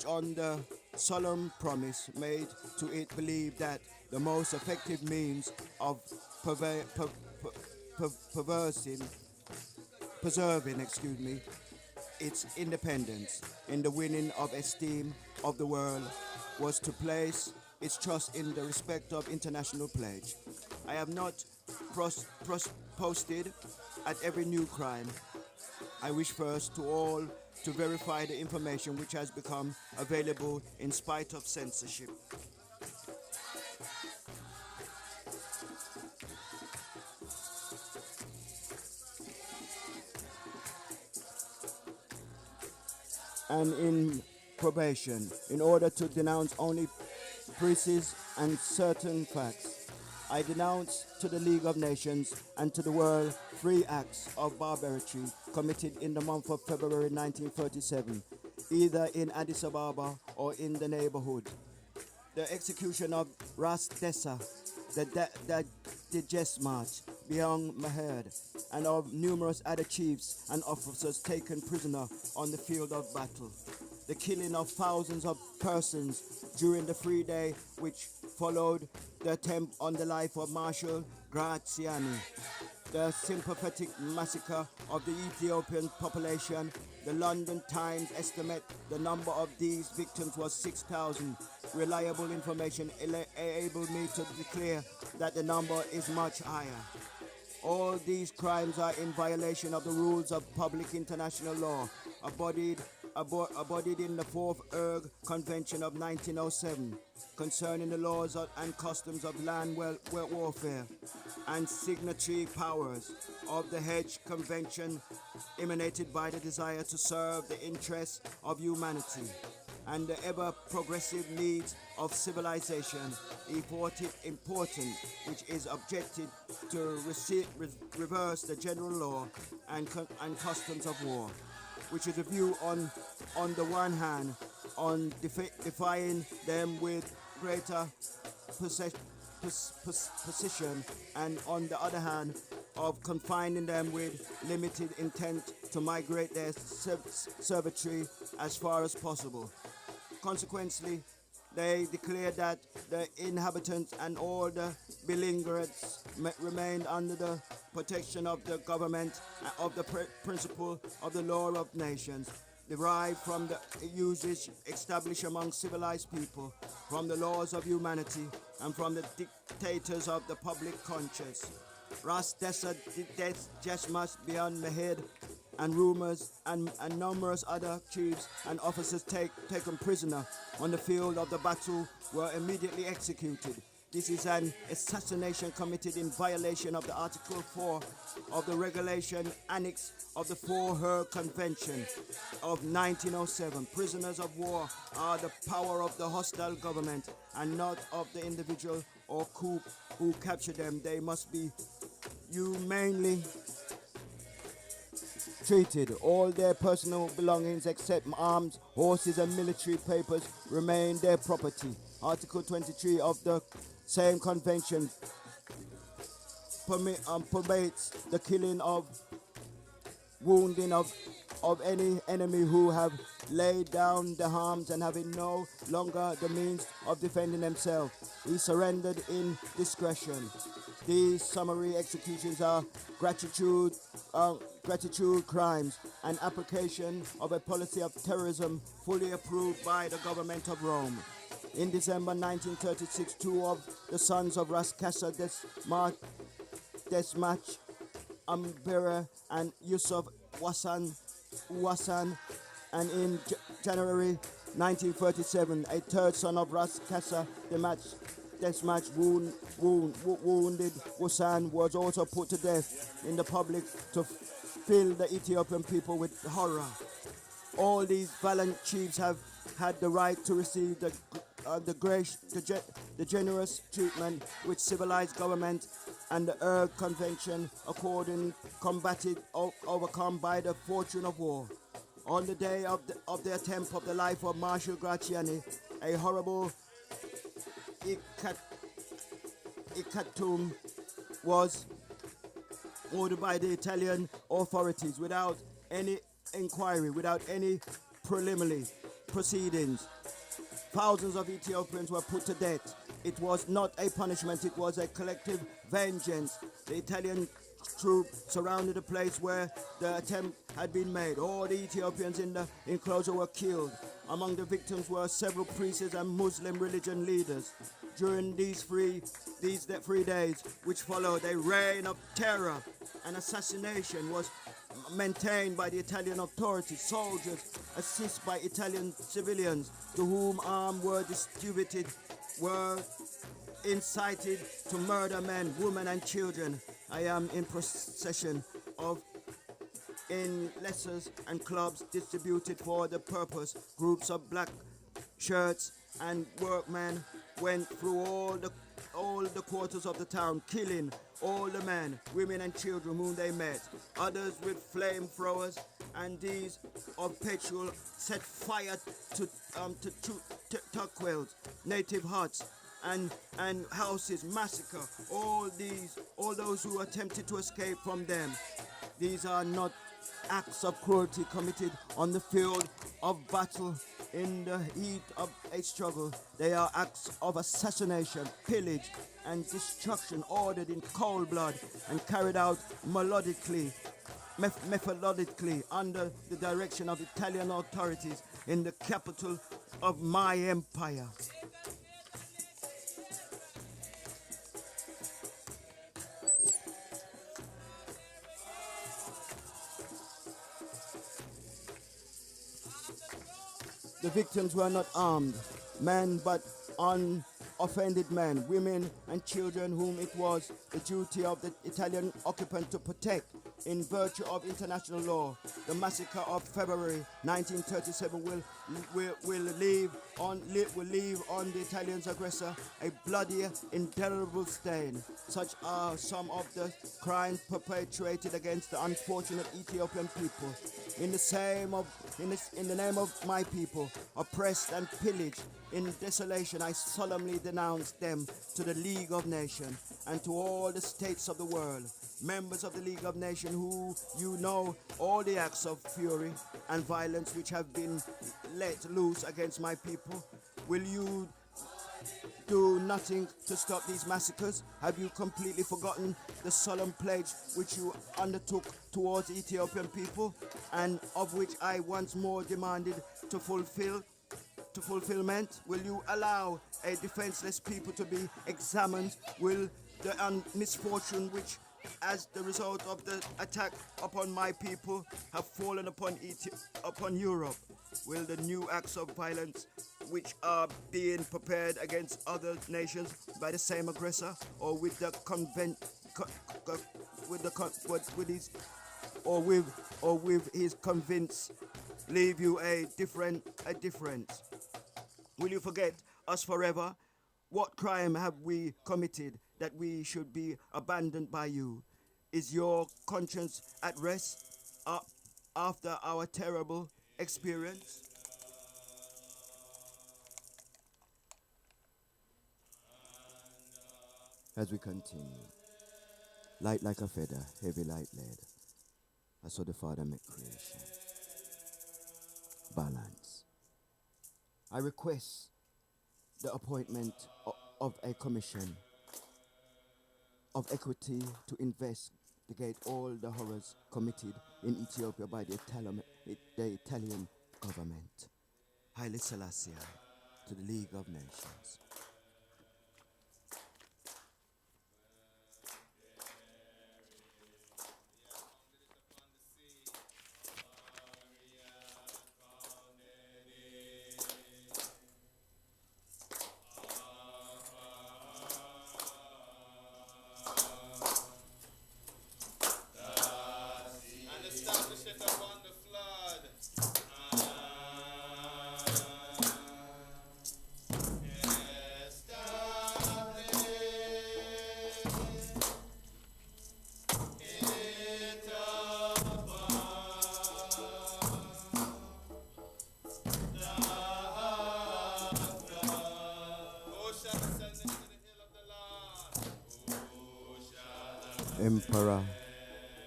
on the solemn promise made to it believe that the most effective means of preserving its independence in the winning of esteem of the world was to place its trust in the respect of international pledge. I have not posted at every new crime. I wish first to all to verify the information which has become available in spite of censorship. and in probation in order to denounce only priests and certain facts. I denounce to the League of Nations and to the world 3 acts of barbarity committed in the month of February 1937, either in Addis Ababa or in the neighborhood. The execution of Ras Dessa, the Digest March beyond Mahed, and of numerous other chiefs and officers taken prisoner on the field of battle. The killing of thousands of persons during the 3 day which followed the attempt on the life of Marshal Graziani. The sympathetic massacre of the Ethiopian population. The London Times estimate the number of these victims was 6,000. Reliable information enabled me to declare that the number is much higher. All these crimes are in violation of the rules of public international law, embodied in the Fourth Erg Convention of 1907 concerning the laws and customs of land warfare, and signatory powers of the Hedge Convention emanated by the desire to serve the interests of humanity and the ever-progressive needs of civilization. He thought it important, which is objected to reverse the general law and customs of war, which is a view on the one hand on defying them with greater precision, and on the other hand of confining them with limited intent to migrate their servitude as far as possible. Consequently, they declared that the inhabitants and all the belligerents remained under the protection of the government of the principle of the law of nations, derived from the usage established among civilized people, from the laws of humanity, and from the dictators of the public conscience. Ras Dessa death just must beyond Mehed, and rumors and numerous other chiefs and officers taken prisoner on the field of the battle were immediately executed. This is an assassination committed in violation of the Article 4 of the Regulation Annex of the Four-Her Convention of 1907. Prisoners of war are the power of the hostile government and not of the individual or coup who capture them. They must be humanely treated. All their personal belongings except arms, horses and military papers remain their property. Article 23 of the same convention permits the killing of wounding of any enemy who have laid down the arms and having no longer the means of defending themselves. He surrendered in discretion. These summary executions are gratitude crimes and application of a policy of terrorism fully approved by the government of Rome. In December 1936, 2 of the sons of Ras Kassa Desmach Ambera and Yusuf Wasan, and in January 1937, a third son of Ras Kassa Desmach wounded Wasan was also put to death in the public to fill the Ethiopian people with horror. All these valiant chiefs have had the right to receive the generous treatment which civilized government and the Erg Convention according combated overcome by the fortune of war. On the day of the attempt of the life of Marshal Graziani, a horrible hecatomb was ordered by the Italian authorities without any inquiry, without any preliminary proceedings. Thousands of Ethiopians were put to death. It was not a punishment, it was a collective vengeance. The Italian troops surrounded the place where the attempt had been made. All the Ethiopians in the enclosure were killed. Among the victims were several priests and Muslim religion leaders. During these 3 days, which followed, a reign of terror and assassination was maintained by the Italian authorities. Soldiers, assisted by Italian civilians to whom arms were distributed, were incited to murder men, women and children. I am in possession of in lessons and clubs distributed for the purpose. Groups of black shirts and workmen went through all the quarters of the town, killing all the men, women, and children whom they met. Others with flamethrowers and these of petrol set fire to tuckwells, native huts, and houses, massacre all those who attempted to escape from them. These are not acts of cruelty committed on the field of battle in the heat of a struggle. They are acts of assassination, pillage, and destruction ordered in cold blood and carried out methodically under the direction of Italian authorities in the capital of my empire. The victims were not armed men, but unoffended men, women, and children whom it was the duty of the Italian occupant to protect in virtue of international law. The massacre of February 1937 will leave on the Italians' aggressor a bloody, indelible stain. Such are some of the crimes perpetrated against the unfortunate Ethiopian people. In the name of my people, oppressed and pillaged in desolation, I solemnly denounce them to the League of Nations and to all the states of the world. Members of the League of Nations, who you know all the acts of fury and violence which have been let loose against my people, will you do nothing to stop these massacres? Have you completely forgotten the solemn pledge which you undertook towards the Ethiopian people, and of which I once more demanded to fulfillment? Will you allow a defenseless people to be examined? Will the misfortune which, as the result of the attack upon my people, have fallen upon Europe? Will the new acts of violence which are being prepared against other nations by the same aggressor, or with the with his convince, leave you a difference? Will you forget us forever? What crime have we committed that we should be abandoned by you? Is your conscience at rest after our terrible experience? As we continue, light like a feather, heavy like lead, I saw the Father make creation. Balance. I request the appointment of a commission of equity to investigate all the horrors committed in Ethiopia by the Italian government. Haile Selassie to the League of Nations.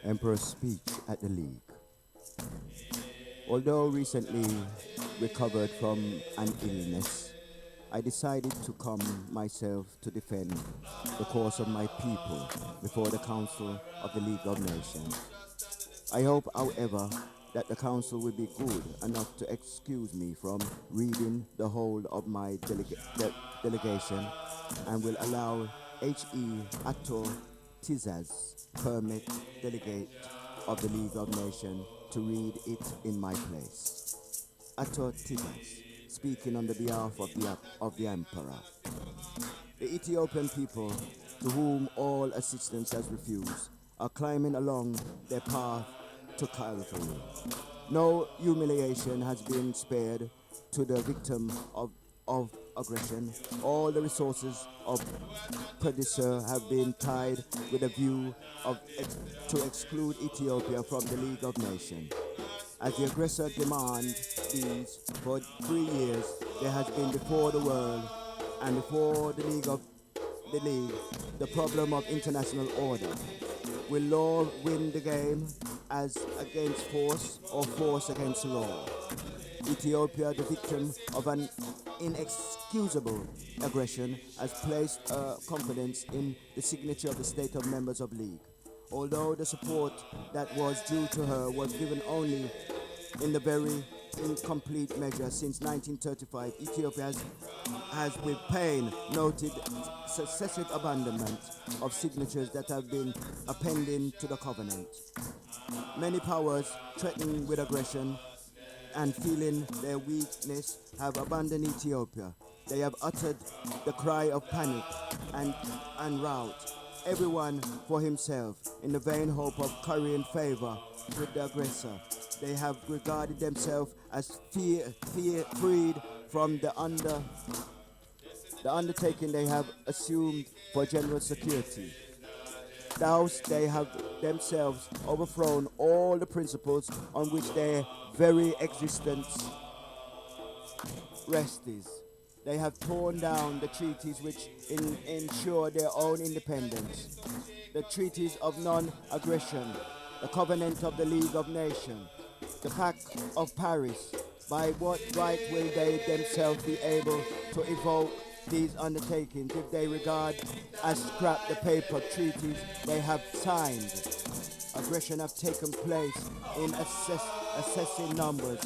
Emperor's speech at the League. Although recently recovered from an illness, I decided to come myself to defend the cause of my people before the Council of the League of Nations. I hope, however, that the Council will be good enough to excuse me from reading the whole of my delegation and will allow H.E. Atto Tizaz, permit delegate of the League of Nations, to read it in my place. Atto Tizaz, speaking on the behalf of the Emperor. The Ethiopian people, to whom all assistance has refused, are climbing along their path to Calvary. No humiliation has been spared to the victim of aggression. All the resources of predator have been tied with a view to exclude Ethiopia from the League of Nations. As the aggressor demands these for 3 years, there has been before the world and before the League, the problem of international order. Will law win the game as against force or force against law? Ethiopia, the victim of an inexcusable aggression, has placed confidence in the signature of the state of members of League. Although the support that was due to her was given only in the very incomplete measure since 1935, Ethiopia has with pain noted successive abandonment of signatures that have been appended to the covenant. Many powers threatening with aggression and feeling their weakness have abandoned Ethiopia. They have uttered the cry of panic and rout, everyone for himself, in the vain hope of currying favor with the aggressor. They have regarded themselves as freed from the undertaking they have assumed for general security. Thus they have themselves overthrown all the principles on which their very existence rests. They have torn down the treaties which ensure their own independence, the treaties of non-aggression, the covenant of the League of Nations, the Pact of Paris. By what right will they themselves be able to evoke these undertakings if they regard as scrap the paper treaties they have signed? Aggression have taken place in assessing numbers.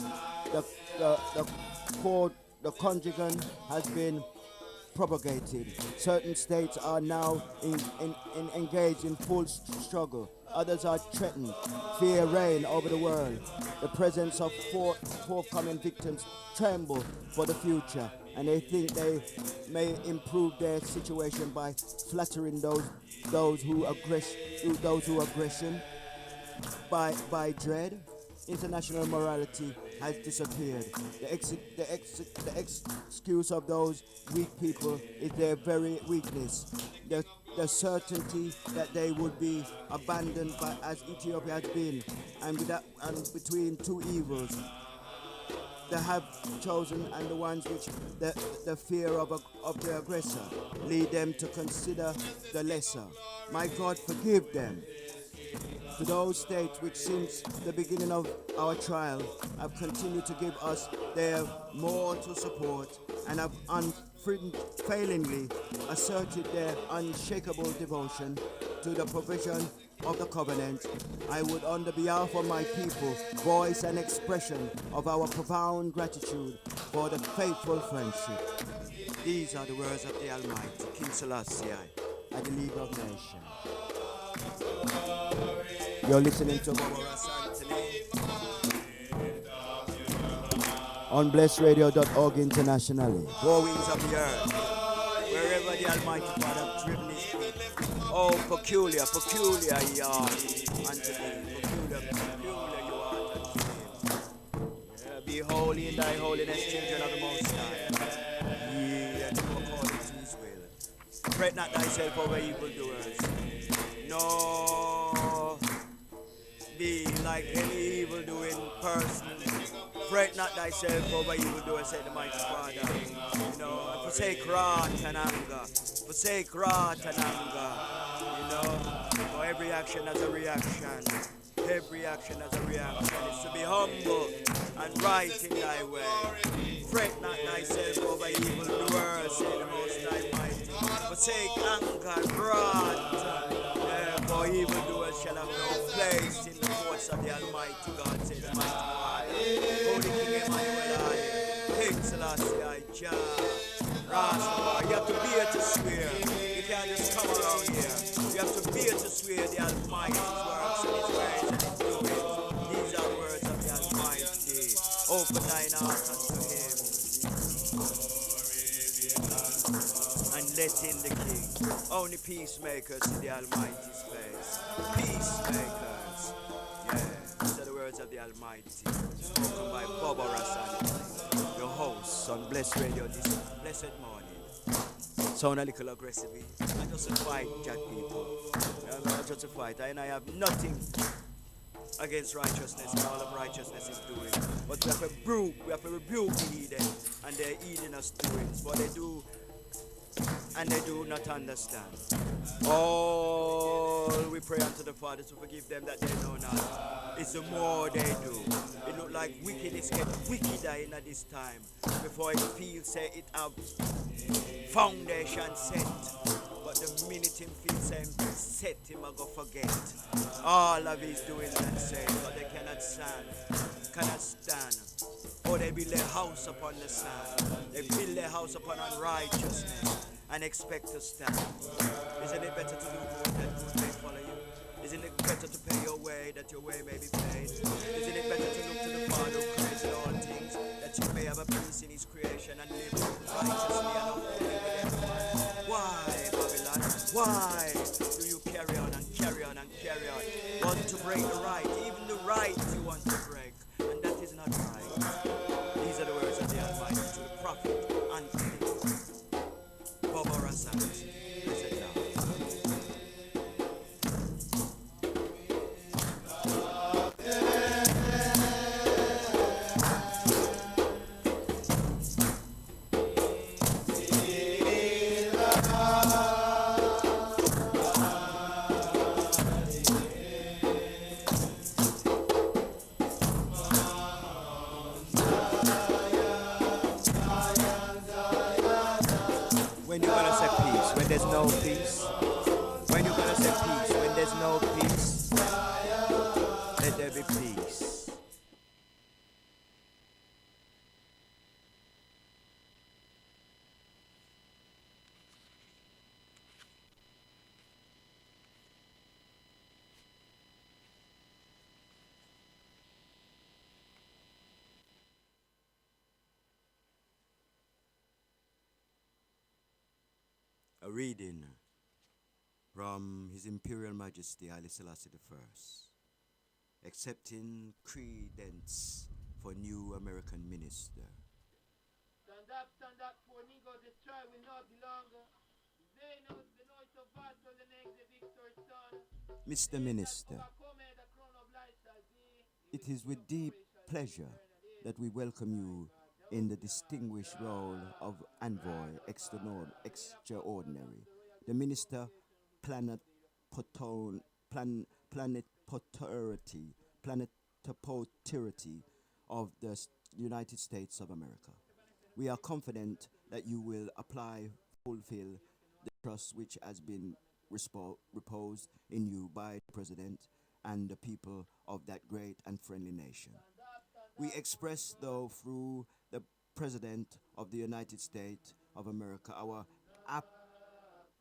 The conjugate has been propagated. Certain states are now engaged in full struggle. Others are threatened. Fear reign over the world. The presence of forthcoming victims tremble for the future, and they think they may improve their situation by flattering those who aggression by dread. International morality has disappeared. The excuse of those weak people is their very weakness. The certainty that they would be abandoned as Ethiopia has been, and between two evils, they have chosen, and the ones which the fear of the aggressor lead them to consider the lesser. My God, forgive them. To those states which since the beginning of our trial have continued to give us their mortal support and have unfailingly asserted their unshakable devotion to the provision of the covenant, I would, on the behalf of my people, voice an expression of our profound gratitude for the faithful friendship. These are the words of the Almighty, King Selassie, at the League of Nations. You're listening to Bobo Ras Antony on blessradio.org internationally. Four wings of the earth, wherever the Almighty Father has driven his feet. Oh, peculiar you are unto me. Peculiar you are unto me. Be holy in thy holiness, children of the Most High. Ye and do according to his will. Fret not thyself over evildoers. No, be like any evil-doing person. Fret not thyself over evildoers, said the mighty Father. You know, and forsake wrath and anger. Forsake wrath and anger. You know, every action has a reaction. Every action has a reaction. It's to be humble and right in thy way. Fret not thyself over evildoers, said the Most High Mighty. Forsake anger and wrath. For evildoers shall have no place in the courts of the Almighty God, said the mighty Father. Holy King Emmanuel, King Selassie, Jah, Rastafari. You have to bear to swear. You can't just come around here. You have to bear to swear the Almighty's works and his ways and his doings. These are words of the Almighty. Open thine heart unto him and let in the King. Only peacemakers in the Almighty's face. Peacemakers. Yeah. Almighty, spoken by Bobo Ras Antony, your host on Blessed Radio this blessed morning. Sound a little aggressive. I just a fight, chat people. I just a fight. I have nothing against righteousness, and all of righteousness is doing. But we have to rebuke the heathen, and they're eating us doings. But they do, and they do not understand. All we pray unto the Father to forgive them that they know not. It's the more they do. It look like wickedness get wickeder in at this time. Before it feels say it have foundation set. But the minute him feels say set, him a go forget. All of his doings and saying, but they cannot stand. For they build their house upon the sand. They build their house upon unrighteousness and expect to stand. Isn't it better to do good than good may follow you? Isn't it better to pay your way that your way may be paid? Isn't it better to look to the Father who created all things that you may have a peace in his creation and live righteously and holy with everyone? Why, Babylon? Why do you carry on and carry on and carry on? Want to break the right, even the right you want to break, and that is not right. These are the words of the Almighty to the prophet Antony. Bobo Ras Antony. When you gonna say peace when there's no peace? When you gonna say peace when there's no peace? Let there be peace. A reading from His Imperial Majesty Haile Selassie I, accepting credence for new American minister. Stand up, poor nigga, the trial will not be longer. They know it's a battle, the next the victor's son. Mr. Minister, it is with deep pleasure that we welcome you in the distinguished role of Envoy Extraordinary, the Minister Planetpoterity of the United States of America. We are confident that you will fulfill the trust which has been reposed in you by the President and the people of that great and friendly nation. We express, though, through the President of the United States of America, our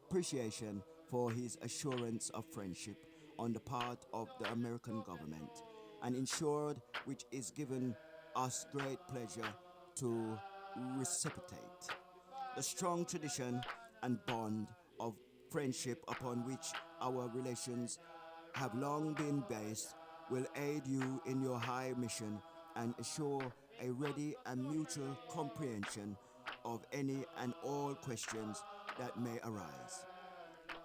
appreciation for his assurance of friendship on the part of the American government, and ensured which is given us great pleasure to reciprocate. The strong tradition and bond of friendship upon which our relations have long been based will aid you in your high mission and assure a ready and mutual comprehension of any and all questions that may arise.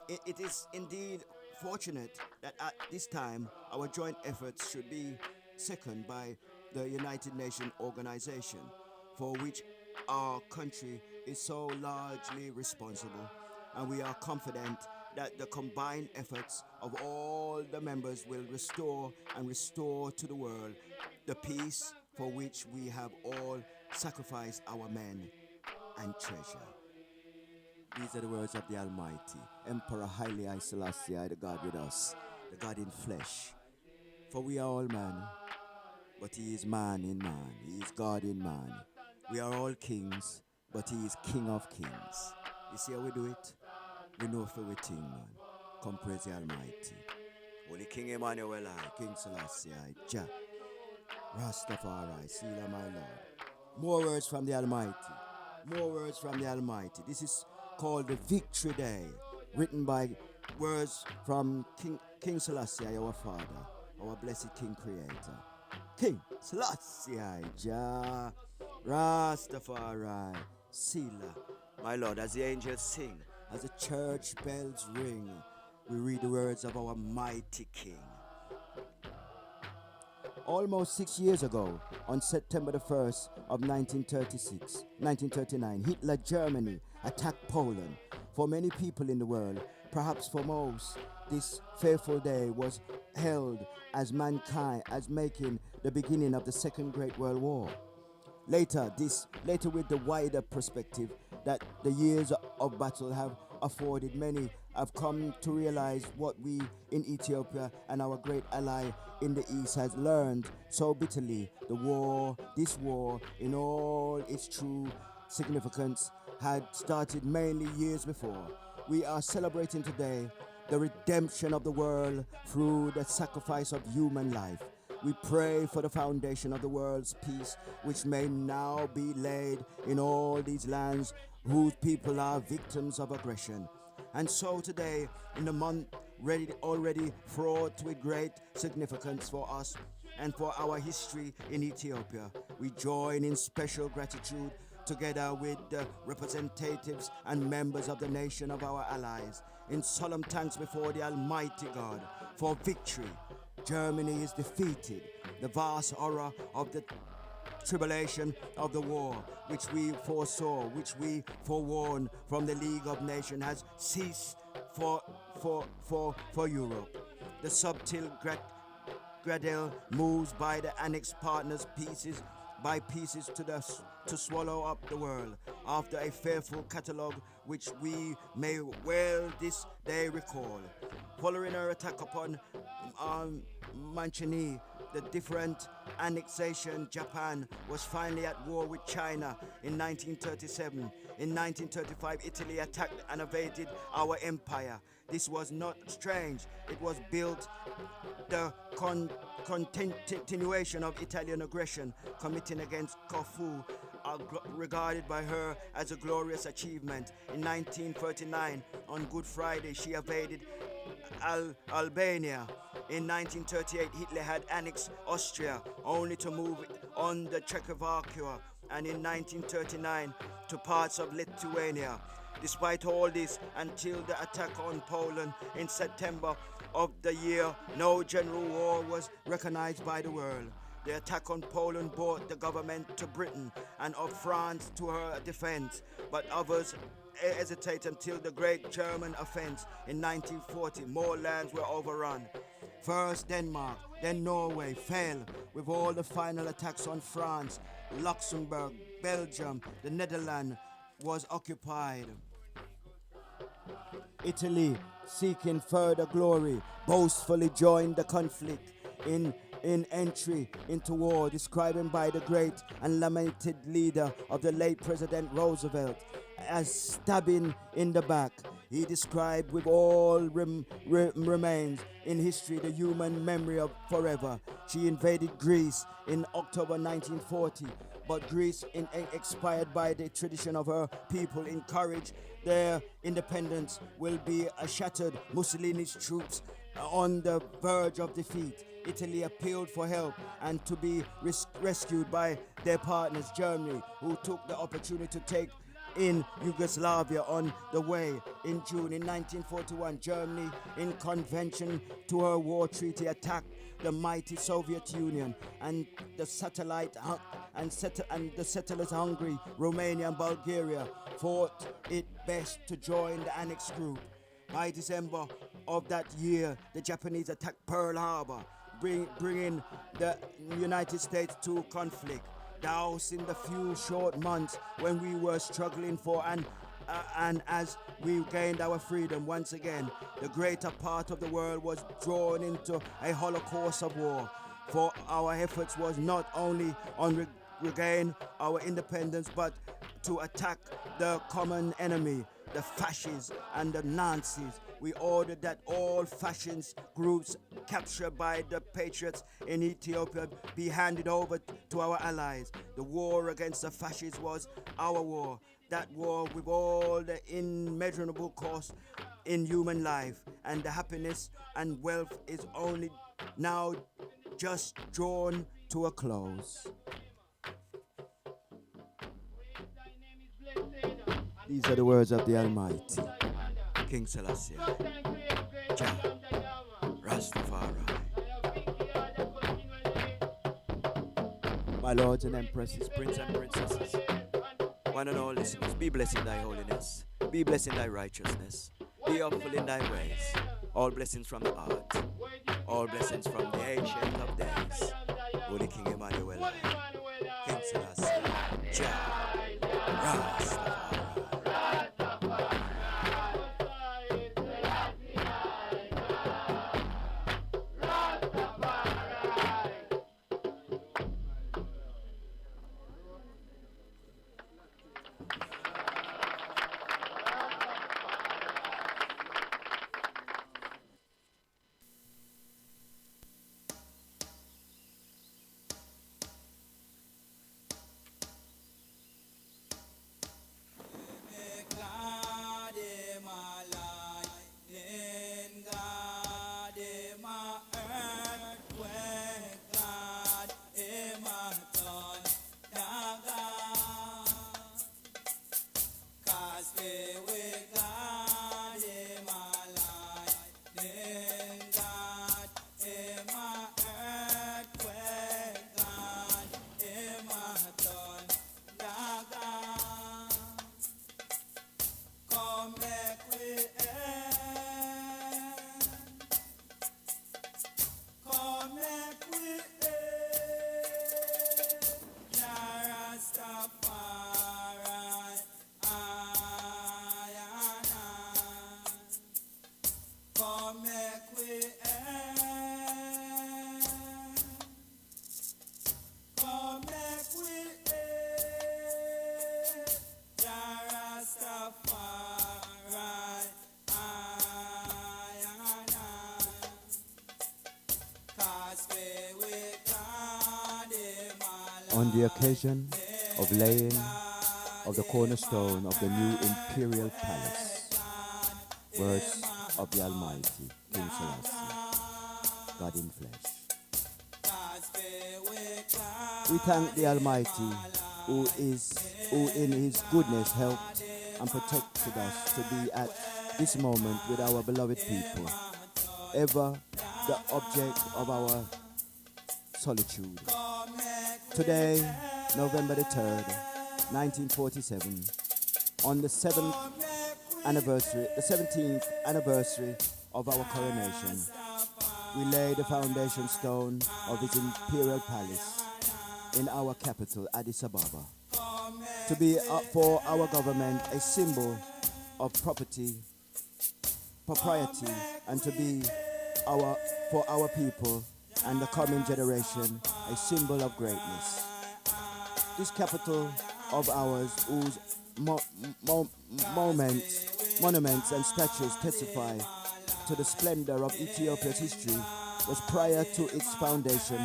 It is indeed fortunate that at this time our joint efforts should be seconded by the United Nations organization, for which our country is so largely responsible, and we are confident that the combined efforts of all the members will restore to the world the peace for which we have all sacrificed our men and treasure. These are the words of the Almighty, Emperor Haile Selassie, the God with us, the God in flesh. For we are all man, but he is man in man, he is God in man. We are all kings, but he is King of kings. You see how we do it? We know for we thing, man. Come praise the Almighty. Holy King Emmanuel, King Selassie, Jah, Rastafari, Selah my Lord. More words from the Almighty. More words from the Almighty. This is called the Victory Day, written by words from King Selassie, our Father, our blessed King Creator. King Selassie Jah Rastafari Sila. My Lord, as the angels sing, as the church bells ring, we read the words of our mighty King. Almost 6 years ago, on September the 1st of 1939, Hitler Germany attacked Poland. For many people in the world, perhaps for most, this fearful day was held as mankind as making the beginning of the Second Great World War. Later with the wider perspective that the years of battle have afforded, many have come to realize what we in Ethiopia and our great ally in the east has learned so bitterly. This war, in all its true significance, had started mainly years before. We are celebrating today the redemption of the world through the sacrifice of human life. We pray for the foundation of the world's peace, which may now be laid in all these lands whose people are victims of aggression. And so today, in the month already fraught with great significance for us and for our history in Ethiopia, we join in special gratitude together with the representatives and members of the nation of our allies, in solemn thanks before the Almighty God for victory. Germany is defeated. The vast horror of the tribulation of the war, which we foresaw, which we forewarned from the League of Nations, has ceased for Europe. The subtle Gradel moves by the annexed partners pieces by pieces to swallow up the world, after a fearful catalogue which we may well this day recall. Following her attack upon Manchini, the different annexation, Japan was finally at war with China in 1937. In 1935, Italy attacked and invaded our empire. This was not strange. It was built the continuation of Italian aggression committing against Corfu, regarded by her as a glorious achievement. In 1939, on Good Friday, she invaded Albania. In 1938, Hitler had annexed Austria, only to move on the Czechoslovakia, and in 1939 to parts of Lithuania. Despite all this, until the attack on Poland in September of the year, no general war was recognized by the world. The attack on Poland brought the government to Britain and of France to her defense, but others hesitate until the Great German Offense in 1940. More lands were overrun. First Denmark, then Norway fell with all the final attacks on France, Luxembourg, Belgium, the Netherlands was occupied. Italy, seeking further glory, boastfully joined the conflict in entry into war, described by the great and lamented leader of the late President Roosevelt as stabbing in the back. He described with all remains in history the human memory of forever. She invaded Greece in October 1940, but Greece, expired by the tradition of her people, encouraged their independence, will be shattered. Mussolini's troops on the verge of defeat. Italy appealed for help and to be rescued by their partners, Germany, who took the opportunity to take in Yugoslavia on the way. In June in 1941, Germany, in convention to her war treaty, attacked the mighty Soviet Union and the settlers Hungary, Romania and Bulgaria thought it best to join the annexed group. By December of that year, the Japanese attacked Pearl Harbor, bringing the United States to conflict. Douse in the few short months when we were struggling for and as we gained our freedom once again, the greater part of the world was drawn into a holocaust of war. For our efforts was not only on regain our independence, but to attack the common enemy, the fascists and the Nazis. We ordered that all fascist groups captured by the patriots in Ethiopia be handed over to our allies. The war against the fascists was our war. That war with all the immeasurable cost in human life, and the happiness and wealth is only now just drawn to a close. These are the words of the Almighty, King Selassie, Jah, Rastafari. My lords and empresses, princes and princesses, one and all listeners, be blessed in thy holiness, be blessed in thy righteousness, be upful in thy ways, all blessings from the heart, all blessings from the ancient of days, Holy King Emmanuel, King Selassie, Jah, Rastafari. On the occasion of laying of the cornerstone of the new imperial palace, words of the Almighty, King Selassie, God in flesh. We thank the Almighty who in his goodness helped and protected us to be at this moment with our beloved people, ever the object of our solitude. Today, November the 3rd, 1947, on the 17th anniversary of our coronation, we lay the foundation stone of his imperial palace in our capital, Addis Ababa, to be for our government a symbol of propriety, and to be for our people and the coming generation a symbol of greatness. This capital of ours, whose monuments and statues testify to the splendor of Ethiopia's history, was prior to its foundation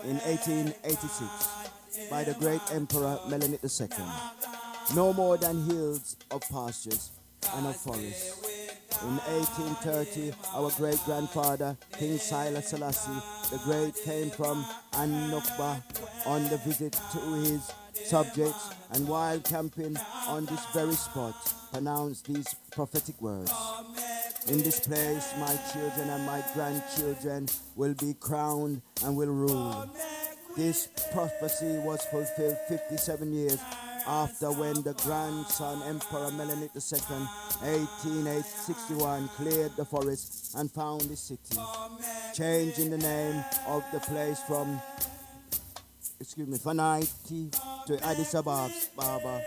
in 1886 by the great Emperor Melanit II. No more than hills of pastures and of forests. In 1830, our great-grandfather, King Silas Selassie the Great, came from Anokba on the visit to his subjects, and while camping on this very spot, pronounced these prophetic words: "In this place my children and my grandchildren will be crowned and will rule." This prophecy was fulfilled 57 years after, when the grandson Emperor Melanit II, 1861, cleared the forest and found the city, changing the name of the place from Fanaiti to Addis Ababa.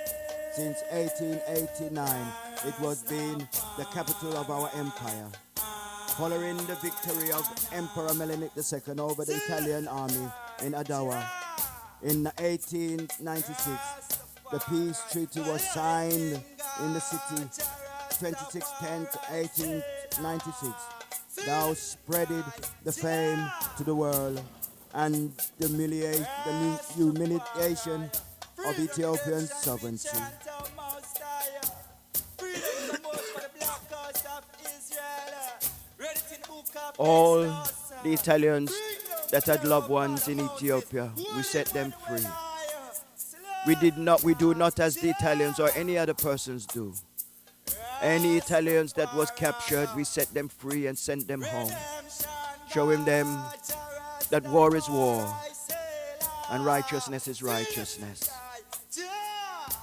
Since 1889, it was been the capital of our empire. Following the victory of Emperor Melanit II over the Italian army in Adawa in 1896, the peace treaty was signed in the city 26/10/1896. Thou spreaded the fame to the world and the humiliation of Ethiopian sovereignty. All the Italians that had loved ones in Ethiopia. We set them free. We do not as the Italians or any other persons do. Any Italians that was captured, we set them free and sent them home, showing them that war is war and righteousness is righteousness.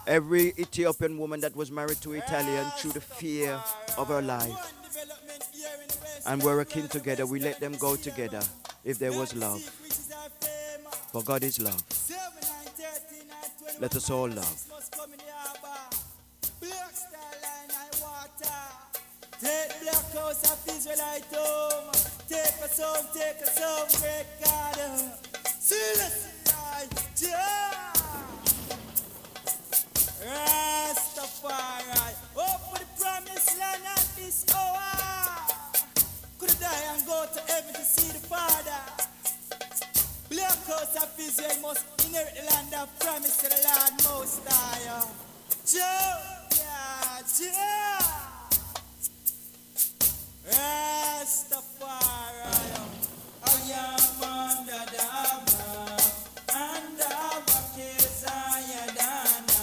Every Ethiopian woman that was married to Italian, through the fear of her life, and were akin together, we let them go together if there was love. For God is love. Let us all love. Take black house of Israelite home. Take us home, great God. Rastafari, open the promised land at this hour. Could die and go to heaven to see the Father. Black house of Israel must inherit the land of promise to the Lord Most High. Rastafari, I am under the above, and the above is higher than I.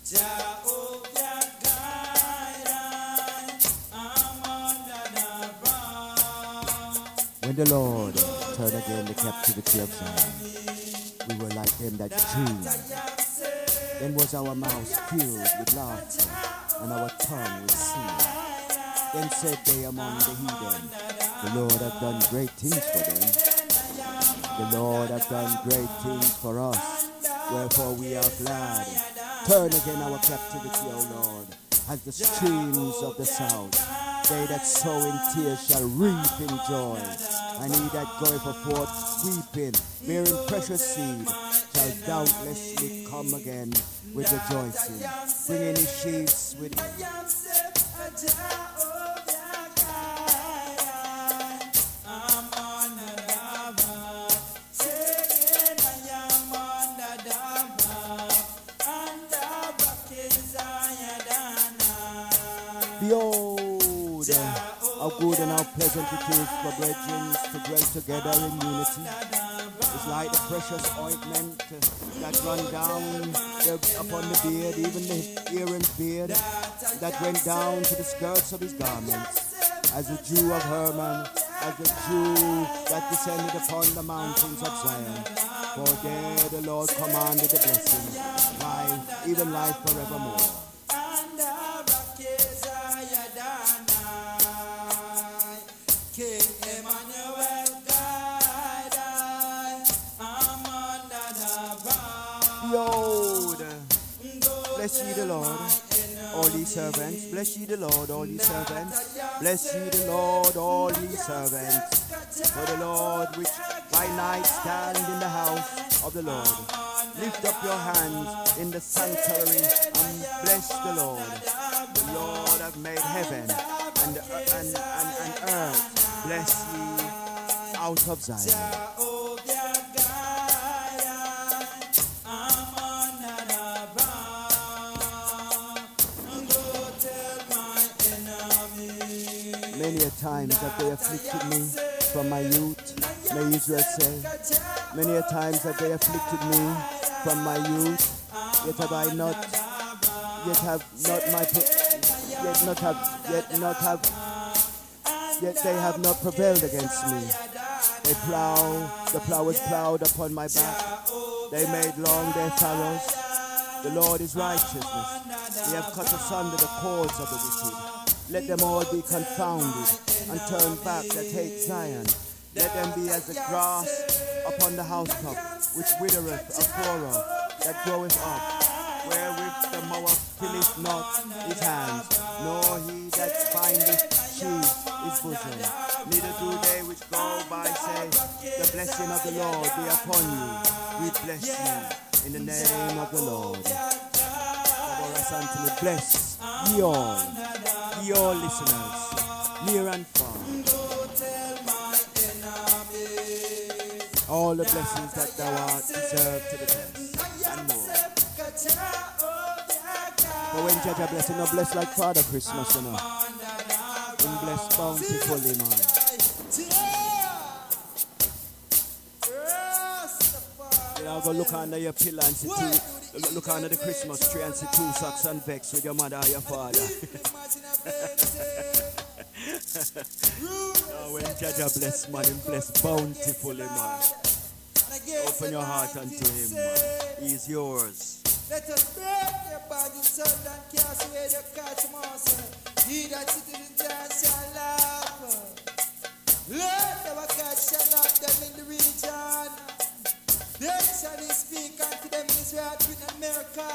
Jehovah guide, I'm under the above. When the Lord turned again the captivity of Zion, we were like them that dream. Then was our mouths filled with laughter, and our tongue with singing. Then said they among the heathen, the Lord hath done great things for them. The Lord hath done great things for us, wherefore we are glad. Turn again our captivity, O Lord, as the streams of the south. They that sow in tears shall reap in joy, and he that goeth forth weeping, bearing precious seed, shall doubtlessly come again with rejoicing, bringing his sheaves with him. Behold, how good and how pleasant it is for brethren to dwell together in unity. It's like the precious ointment that run down upon the beard, even the Aaron's beard, that went down to the skirts of his garments, as the dew of Hermon, as the dew that descended upon the mountains of Zion. For there the Lord commanded the blessing, life, even life forevermore. Behold, bless ye the Lord, all ye servants. Bless ye the Lord, all ye servants. Bless ye the Lord, all ye servants. For the Lord which by night stand in the house of the Lord. Lift up your hands in the sanctuary and bless the Lord. The Lord hath made heaven and earth. Bless ye out of Zion. Many a times have they afflicted me from my youth, may Israel say. Many a times have they afflicted me from my youth, yet have I not, yet they have not prevailed against me. The plow was plowed upon my back. They made long their furrows. The Lord is righteousness. He hath cut asunder the cords of the wicked. Let them all be confounded and turn back that hate Zion. Let them be as the grass upon the housetop, which withereth afore off, that groweth up, wherewith the mower filleth not his hands, nor he that findeth sheaves his bosom. Neither do they which go by say, the blessing of the Lord be upon you. We bless you in the name of the Lord. Bobo Ras Antony, bless ye all listeners, near and far. All the blessings that thou art deserve to the best and more. But when Judge a blessing, no bless like Father Christmas, you know. In bless bountifully, man. You go look under your pillow and see look under the Christmas tree and see 2 socks and vex with your mother or your father. Oh, when Jaja bless man, him bless bountifully, man. Open your heart unto him, man. He is yours. Let us break your body, son, and cast away the cosmos. He that sitteth in Zion shall laugh. Let our God shall not them in the region. Then shall he speak unto them in his wrath with America.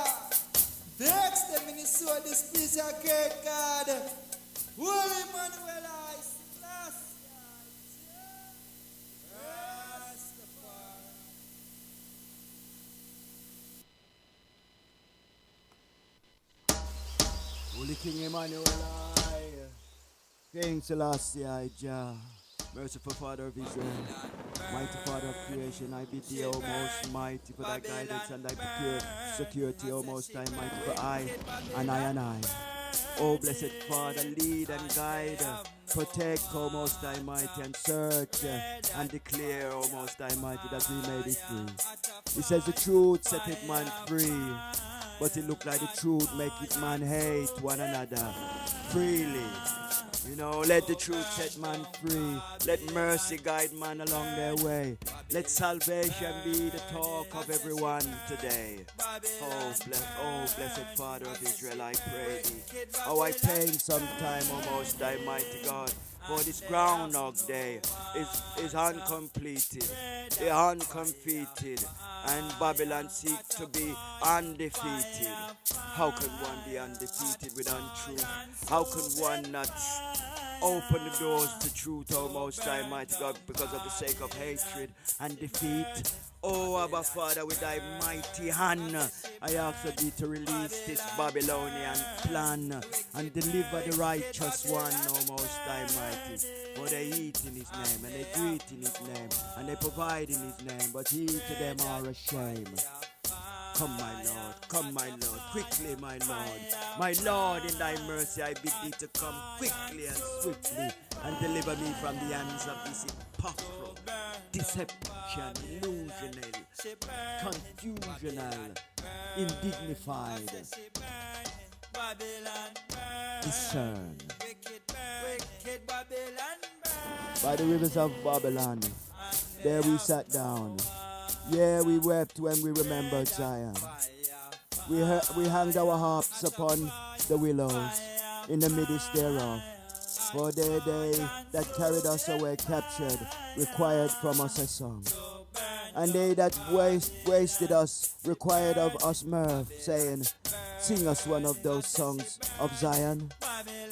Vex them in his soul, displease our great God. Holy Emmanuel, I bless Holy King Emmanuel, I King Selassie, I Jah, merciful Father of Israel, mighty Father of creation, I bid thee, O most mighty, for thy guidance and thy pure security, O most high, mighty, for I and I. O blessed Father, lead and guide, protect, O most high, mighty, and search and declare, O most high, mighty, that we may be free. He says the truth setteth man free, but it look like the truth maketh man hate one another freely. You know, let the truth set man free. Let mercy guide man along their way. Let salvation be the talk of everyone today. Oh, blessed Father of Israel, I pray thee. Oh, I pain sometime, O most high, mighty God. For this Groundhog Day is uncompleted, uncompleted, and Babylon seeks to be undefeated. How can one be undefeated with untruth? How can one not open the doors to truth, O Most High, mighty God, because of the sake of hatred and defeat? Oh, Abba Father, with thy mighty hand, I ask thee to release this Babylonian plan and deliver the righteous one, O Most High, mighty. For they eat in his name, and they do it in his name, and they provide in his name, but he to them are a shame. Come, my Lord, quickly, my Lord. My Lord, in thy mercy, I bid thee to come quickly and swiftly and deliver me from the hands of this hypocrite, deception, illusional, confusional, indignified, discern. By the rivers of Babylon, there we sat down. Yeah, we wept when we remembered Zion. We hanged our harps upon the willows in the midst thereof. For they that carried us away captured required from us a song. And they that wasted us required of us mirth, saying, sing us one of those songs of Zion.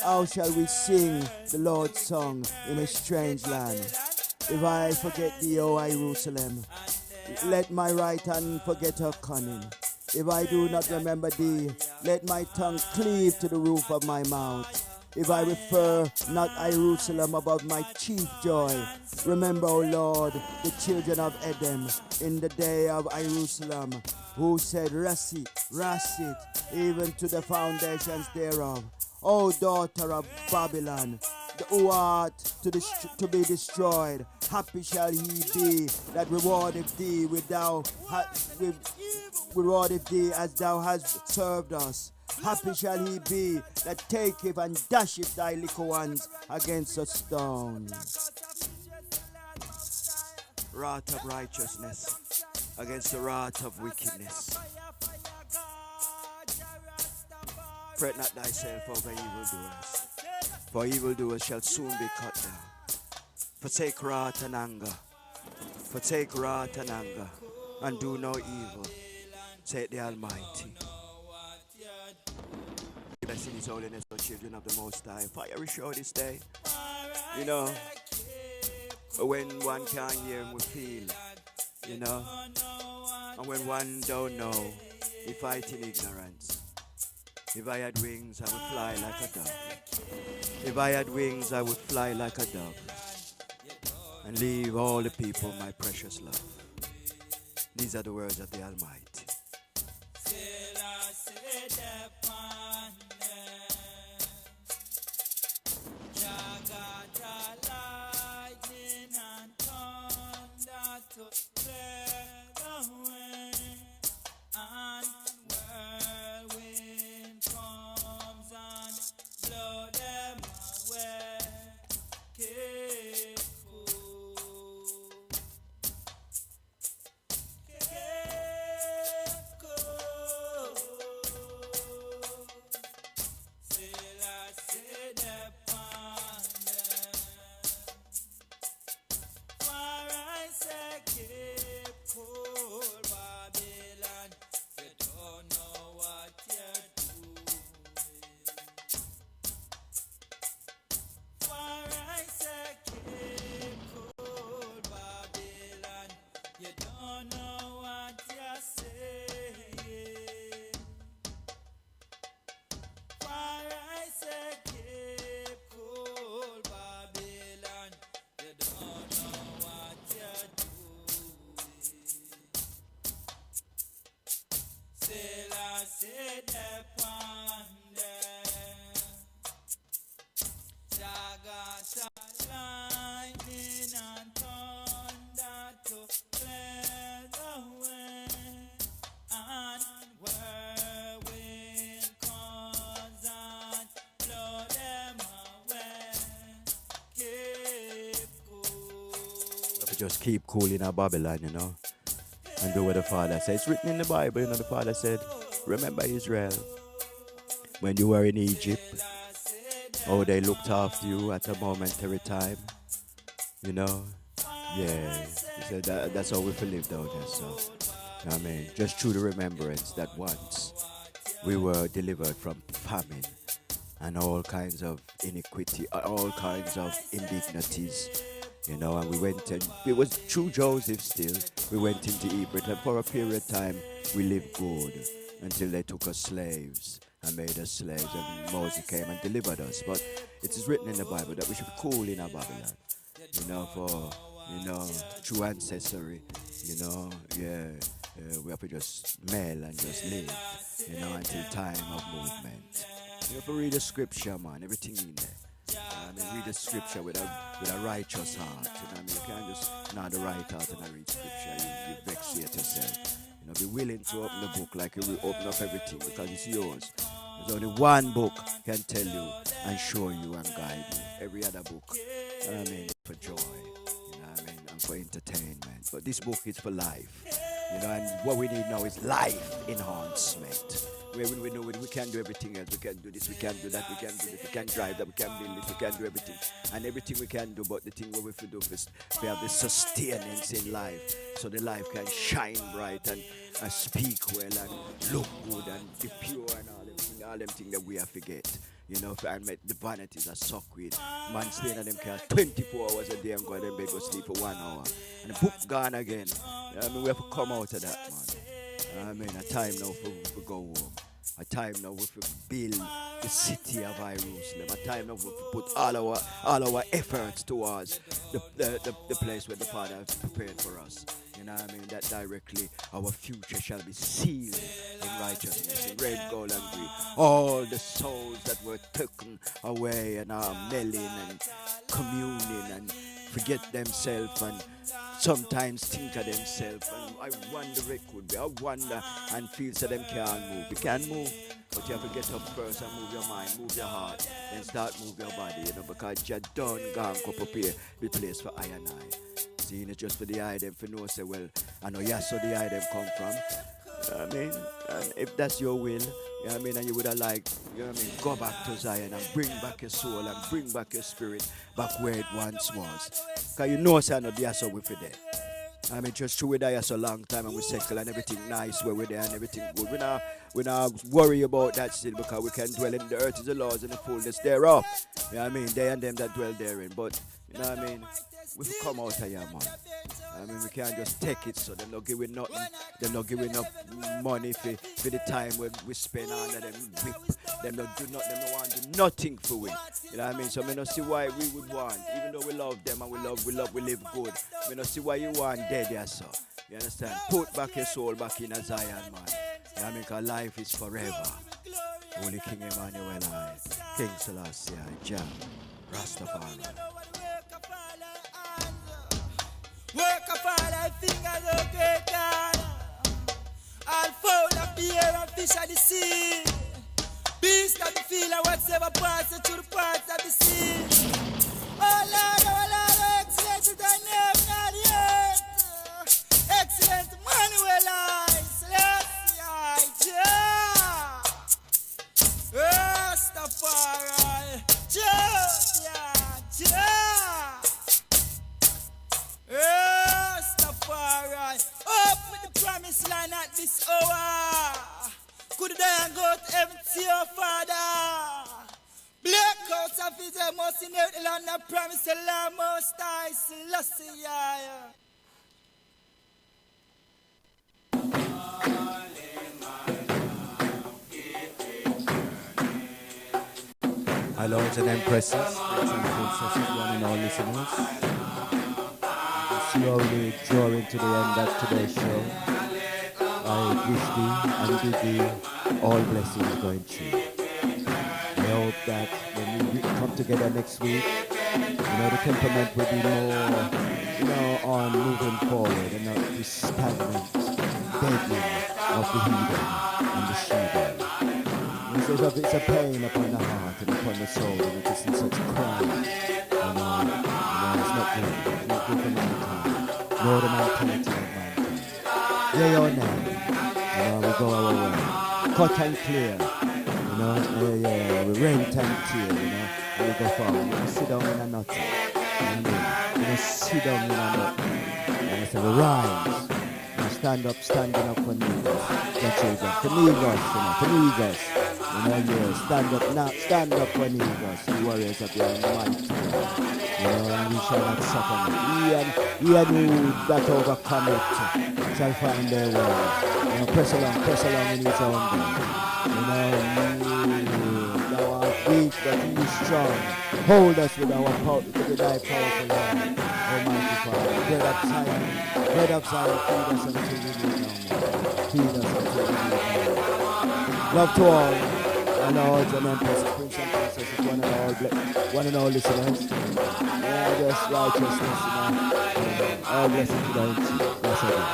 How shall we sing the Lord's song in a strange land? If I forget thee, O Jerusalem, let my right hand forget her cunning. If I do not remember thee, let my tongue cleave to the roof of my mouth. If I refer not Jerusalem above my chief joy, remember, O Lord, the children of Edom in the day of Jerusalem, who said, Ras it, even to the foundations thereof. O daughter of Babylon, who art to be destroyed, happy shall he be that rewardeth thee rewardeth thee as thou hast served us. Happy shall he be that taketh and dasheth thy little ones against a stone. Wrath of righteousness against the wrath of wickedness. Fret not thyself over evildoers, for evildoers shall soon be cut down. Forsake wrath and anger, and do no evil, saith the Almighty. Blessed in his holiness, O children of the Most High. Fire is sure this day. You know, when one can't hear him, we feel, you know. And when one don't know, he fight in ignorance. If I had wings, I would fly like a dove. If I had wings, I would fly like a dove and leave all the people my precious love. These are the words of the Almighty. To clear away. just keep cool in our Babylon, and do what the Father said. It's written in the Bible, the Father said, remember Israel, when you were in Egypt, how they looked after you at a momentary time, Yeah, he said that's how we feel live down there, so, just through the remembrance that once we were delivered from famine and all kinds of iniquity, all kinds of indignities, and we went and it was through Joseph still, we went into Egypt, and for a period of time we lived good until they took us slaves and made us slaves, and Moses came and delivered us. But it is written in the Bible that we should be cool in our Babylon, for, true ancestry, we have to just mail and just live, until time of movement. You have to read the scripture, man, everything in there. Read the scripture with a righteous heart. You can't just not the right heart and read scripture. You vexate yourself. Be willing to open the book like you will open up everything because it's yours. There's only one book can tell you and show you and guide you. Every other book, for joy, and for entertainment. But this book is for life, and what we need now is life enhancement. Where we know we can do everything else. We can do this, we can do that, we can do this, we can drive that, we can build it, we can do everything. And everything we can do, but the thing what we have to do is we have the sustenance in life. So the life can shine bright and speak well and look good and be pure and all them things that we have forget. And the vanities are suck with. Man staying at them car 24 hours a day and go to bed go sleep for 1 hour. And the book gone again. We have to come out of that, man. A time now for go home. A time now for build the city of Jerusalem. A time now for put all our efforts towards the place where the Father has prepared for us. That directly our future shall be sealed in righteousness, in red, gold, and green. All the souls that were taken away and are melting and communing and forget themselves and sometimes think of themselves, and I wonder it could be. I wonder and feel so them can't move. You can't move, but you have to get up first and move your mind, move your heart, then start move your body, because you're done gone go prepare the place for I and I. See, it's just for the eye them for know say, well, I know yes so the eye them come from. And if that's your will, and you would have liked, go back to Zion and bring back your soul and bring back your spirit back where it once was. Because say I know that's how we for there. Just through with there so long time and we settle and everything nice where we're there and everything good. We not worry about that still because we can dwell in the earth is the laws and the fullness thereof. They and them that dwell therein. But, we will come out of here, man. We can't just take it, so they're not giving nothing. They're not giving up money for the time when we spend on them whip. Them not do nothing, them don't want to do nothing for it. So I don't see why we would want, even though we love them and we live good. I don't see why you want dead there, so. You understand? Put back your soul back in a Zion, man. Because life is forever. Holy King Emmanuel, King Selassie, Jah, Rastafari. Work of all I fingers of great God. All fowl of the air and fish of the sea. Beast of the field and whatsoever passes through the parts of the sea. Oh Lord, excellent is thy name, not yet. Excellent Manuel eyes. Rastafari. Rastafari, open the promised land at this hour. Could I go to heaven to see your Father? Black coats of Israel must inherit the land of promise, the Lamb most high, Selassie. Hi, lords and empresses, princesses, one and all listeners. Slowly drawing to the end of today's show. I wish thee and bid thee all blessings going through. I hope that when we come together next week, the temperament will be more, on moving forward and not this stagnant begging of the heathen and the she-devil. It's a pain upon the heart and upon the soul, and it is in such crime. It's not good. It's not good for mankind. know the mentality of mankind. Yeah, your name. We go our way. Cut and clear. We rent and tear, and we go forward. We don't sit down in a nothing. We don't sit down in a nothing. And so we rise. Stand up, standing up for niggas. The children, for niggas, for niggas. Stand up now, stand up for niggas. The warriors of the Almighty God. And we shall not suffer. We and who that overcome it shall find their way. Press along in his own way. Thou art weak, but he is strong. Hold us with thy powerful hand. Almighty Father, bread of Zion, feed us until we need no more. Feed us until we need no more. Love to all, our lords and empresses, prince and princesses, one and all listeners. Just righteousness, all blessings to thy name. Bless again.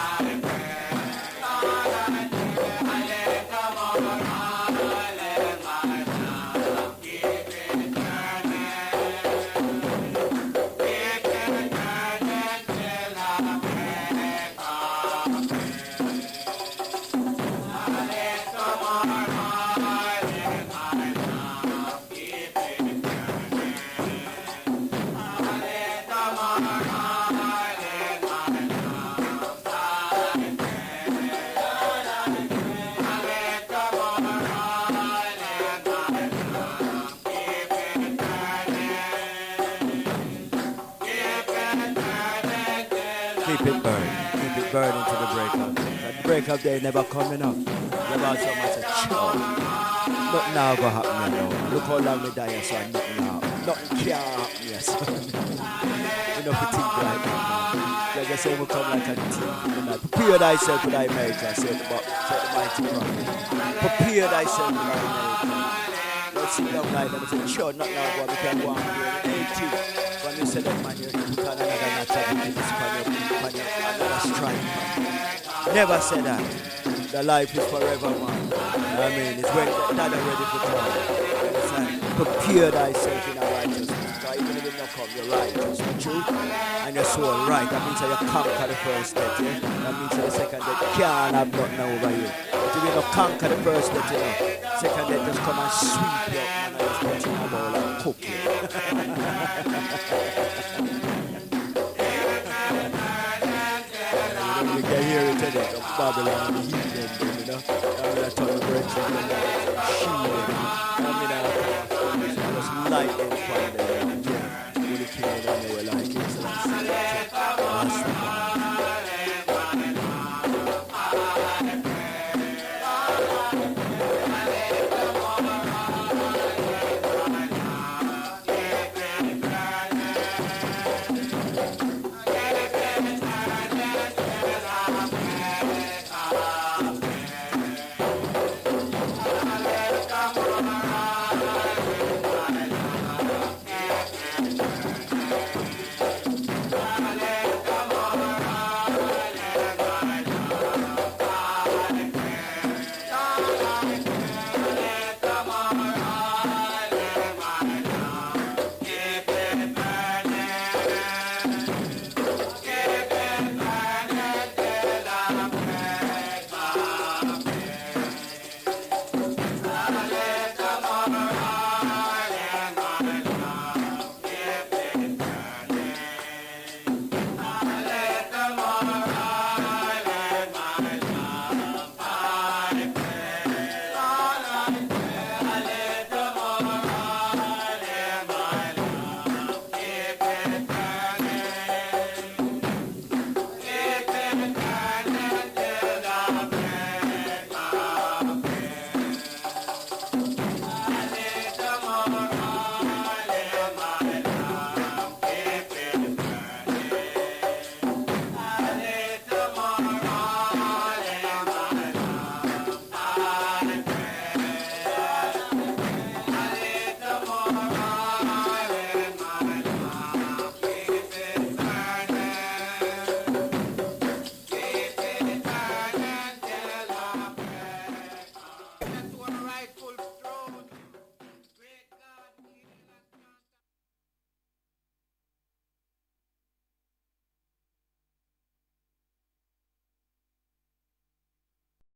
Keep it burning to the break of day. The break of day never coming up. You're about so much a chill. Nothing now go happen now. Look how long we die, so nothing now. Nothing can happen, yes. You know, we think like that, man. Like I say, we come like a team. Prepare thyself for thy maker, said the mighty prophet. Prepare thyself for thy maker. Let's sit down like that and say, sure, not now, boy, we can go on here. Ain't you? When you say that, man, you put on another natural another strike. Never say that. The life is forever, man. It's when not ready for time. Prepare thyself in a righteousness. Because even if you don't come, you're righteous, the truth, and your soul right. That means that you conquer the first death, yeah? That means that the second death can't have nothing over you. But if you don't conquer the first death, second death just come and sweep you up, man, and just put you in a bowl and cook you. You can hear it today, of Babylon and the heathen, I'm going to turn the bread to the shield. Just light them from there. Yeah, when the king of them, they were like it. So that's